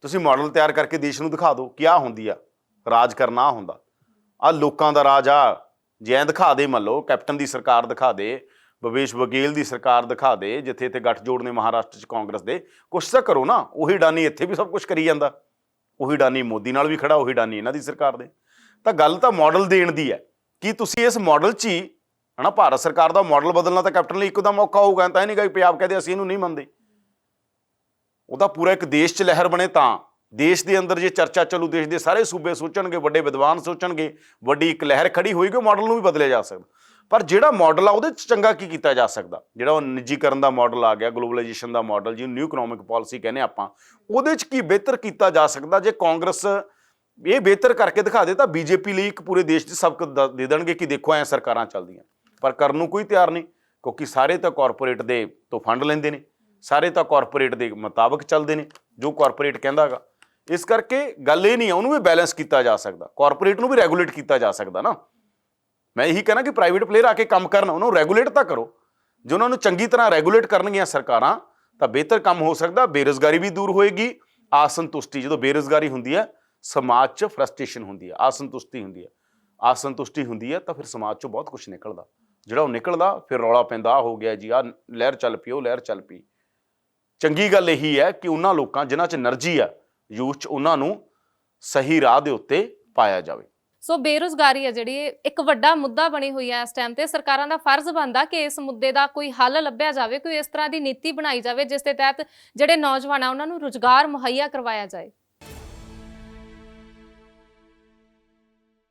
ਤੁਸੀਂ ਮਾਡਲ ਤਿਆਰ ਕਰਕੇ ਦੇਸ਼ ਨੂੰ ਦਿਖਾ ਦਿਓ ਕਿ ਆਹ ਹੁੰਦੀ ਆ ਰਾਜ ਕਰਨਾ, ਹੁੰਦਾ ਆਹ ਲੋਕਾਂ ਦਾ ਰਾਜ ਆ। ਜੇ ਐਂ ਦਿਖਾ ਦੇ, ਮੰਨ ਲਓ ਕੈਪਟਨ ਦੀ ਸਰਕਾਰ ਦਿਖਾ ਦੇ, ਭਵੇਸ਼ ਬਘੇਲ ਦੀ ਸਰਕਾਰ ਦਿਖਾ ਦੇ, ਜਿੱਥੇ ਇੱਥੇ ਗੱਠਜੋੜ ਨੇ ਮਹਾਰਾਸ਼ਟਰ 'ਚ ਕਾਂਗਰਸ ਦੇ, ਕੁਛ ਤਾਂ ਕਰੋ ਨਾ। ਉਹੀ ਡਾਨੀ ਇੱਥੇ ਵੀ ਸਭ ਕੁਛ ਕਰੀ ਜਾਂਦਾ, ਉਹੀ ਡਾਨੀ ਮੋਦੀ ਨਾਲ ਵੀ ਖੜਾ, ਉਹੀ ਡਾਨੀ ਇਹਨਾਂ ਦੀ ਸਰਕਾਰ ਦੇ। ਤਾਂ ਗੱਲ ਤਾਂ ਮਾਡਲ ਦੇਣ ਦੀ ਹੈ ਕਿ ਤੁਸੀਂ ਇਸ ਮਾਡਲ 'ਚ ਹੀ ਹਨਾ, ਭਾਰਤ ਸਰਕਾਰ ਦਾ ਮਾਡਲ ਬਦਲਣਾ ਤਾਂ ਕੈਪਟਨ ਲਈ ਇੱਕਦਮ ਔਖਾ ਹੋਊਗਾ। ਤਾਂ ਇਹ ਨਹੀਂ ਗਾ ਕਿ ਪੰਜਾਬ ਕਹਦੇ ਅਸੀਂ ਇਹਨੂੰ ਨਹੀਂ ਮੰਨਦੇ। ਉਹਦਾ ਪੂਰਾ ਇੱਕ ਦੇਸ਼ 'ਚ ਲਹਿਰ ਬਣੇ ਤਾਂ ਦੇਸ਼ ਦੇ ਅੰਦਰ ਜੇ ਚਰਚਾ ਚੱਲੂ, ਦੇਸ਼ ਦੇ ਸਾਰੇ ਸੂਬੇ ਸੋਚਣਗੇ, ਵੱਡੇ ਵਿਦਵਾਨ ਸੋਚਣਗੇ, ਵੱਡੀ ਇੱਕ ਲਹਿਰ ਖੜੀ ਹੋਏਗੀ, ਉਹ ਮਾਡਲ ਨੂੰ ਵੀ ਬਦਲਿਆ ਜਾ ਸਕਦਾ। ਪਰ ਜਿਹੜਾ ਮਾਡਲ ਆ ਉਹਦੇ 'ਚ ਚੰਗਾ ਕੀ ਕੀਤਾ ਜਾ ਸਕਦਾ, ਜਿਹੜਾ ਉਹ ਨਿੱਜੀਕਰਨ ਦਾ ਮਾਡਲ ਆ ਗਿਆ, ਗਲੋਬਲਾਈਜੇਸ਼ਨ ਦਾ ਮਾਡਲ, ਜਿਹਨੂੰ ਨਿਊ ਇਕਨੋਮਿਕ ਪਾਲਿਸੀ ਕਹਿੰਦੇ ਆਪਾਂ, ਉਹਦੇ 'ਚ ਕੀ ਬਿਹਤਰ ਕੀਤਾ ਜਾ ਸਕਦਾ। ਜੇ ਕਾਂਗਰਸ ਇਹ ਬਿਹਤਰ ਕਰਕੇ ਦਿਖਾ ਦੇ ਤਾਂ ਬੀਜੇਪੀ ਲਈ ਇੱਕ ਪੂਰੇ ਦੇਸ਼ 'ਚ ਸਬਕ ਦੇ ਦੇਣਗੇ ਕਿ ਦੇਖੋ ਐਂ ਸਰਕਾਰਾਂ ਚੱਲਦੀਆਂ। ਪਰ ਕਰਨ ਨੂੰ ਕੋਈ ਤਿਆਰ ਨਹੀਂ, ਕਿਉਂਕਿ ਸਾਰੇ ਤਾਂ ਕਾਰਪੋਰੇਟ ਦੇ ਤੋਂ ਫੰਡ ਲੈਂਦੇ ਨੇ, ਸਾਰੇ ਤਾਂ ਕਾਰਪੋਰੇਟ ਦੇ ਮੁਤਾਬਕ ਚੱਲਦੇ ਨੇ ਜੋ ਕਾਰਪੋਰੇਟ ਕਹਿੰਦਾ ਹੈਗਾ। ਇਸ ਕਰਕੇ ਗੱਲ ਇਹ ਨਹੀਂ ਹੈ, ਉਹਨੂੰ ਵੀ ਬੈਲੈਂਸ ਕੀਤਾ ਜਾ ਸਕਦਾ, ਕਾਰਪੋਰੇਟ ਨੂੰ ਵੀ ਰੈਗੂਲੇਟ ਕੀਤਾ ਜਾ ਸਕਦਾ ਨਾ। ਮੈਂ ਇਹੀ ਕਹਿਣਾ ਕਿ ਪ੍ਰਾਈਵੇਟ ਪਲੇਅਰ ਆ ਕੇ ਕੰਮ ਕਰਨ, ਉਹਨਾਂ ਨੂੰ ਰੈਗੂਲੇਟ ਤਾਂ ਕਰੋ। ਜੇ ਉਹਨਾਂ ਨੂੰ ਚੰਗੀ ਤਰ੍ਹਾਂ ਰੈਗੂਲੇਟ ਕਰਨਗੀਆਂ ਸਰਕਾਰਾਂ ਤਾਂ ਬਿਹਤਰ ਕੰਮ ਹੋ ਸਕਦਾ, ਬੇਰੁਜ਼ਗਾਰੀ ਵੀ ਦੂਰ ਹੋਏਗੀ, ਅਸੰਤੁਸ਼ਟੀ, ਜਦੋਂ ਬੇਰੁਜ਼ਗਾਰੀ ਹੁੰਦੀ ਹੈ ਸਮਾਜ 'ਚ ਫਰਸਟ੍ਰੇਸ਼ਨ ਹੁੰਦੀ ਹੈ, ਅਸੰਤੁਸ਼ਟੀ ਹੁੰਦੀ ਹੈ, ਅਸੰਤੁਸ਼ਟੀ ਹੁੰਦੀ ਹੈ ਤਾਂ ਫਿਰ ਸਮਾਜ 'ਚੋਂ ਬਹੁਤ ਕੁਝ ਨਿਕਲਦਾ। ਜਿਹੜਾ ਉਹ ਨਿਕਲਦਾ ਫਿਰ ਰੌਲਾ ਪੈਂਦਾ, ਆਹ ਹੋ ਗਿਆ ਜੀ, ਆਹ ਲਹਿਰ ਚੱਲ ਪਈ, ਉਹ ਲਹਿਰ ਚੱਲ ਪਈ। ਚੰਗੀ ਗੱਲ ਇਹੀ ਹੈ ਕਿ ਉਹਨਾਂ ਲੋਕਾਂ ਜਿਨ੍ਹਾਂ 'ਚ એનર્ਜੀ ਆ ਯੂਥ 'ਚ, ਉਹਨਾਂ ਨੂੰ ਸਹੀ ਰਾਹ ਦੇ ਉੱਤੇ ਪਾਇਆ ਜਾਵੇ।
ਸੋ ਬੇਰੁਜ਼ਗਾਰੀ ਹੈ ਜਿਹੜੀ ਇੱਕ ਵੱਡਾ ਮੁੱਦਾ ਬਣੀ ਹੋਈ ਹੈ ਇਸ ਟਾਈਮ ਤੇ। ਸਰਕਾਰਾਂ ਦਾ ਫਰਜ਼ ਬਣਦਾ ਕਿ ਇਸ ਮੁੱਦੇ ਦਾ ਕੋਈ ਹੱਲ ਲੱਭਿਆ ਜਾਵੇ, ਕੋਈ ਇਸ ਤਰ੍ਹਾਂ ਦੀ ਨੀਤੀ ਬਣਾਈ ਜਾਵੇ ਜਿਸ ਦੇ ਤਹਿਤ ਜਿਹੜੇ ਨੌਜਵਾਨ ਆ ਉਹਨਾਂ ਨੂੰ ਰੁਜ਼ਗਾਰ ਮੁਹੱਈਆ ਕਰਵਾਇਆ ਜਾਏ।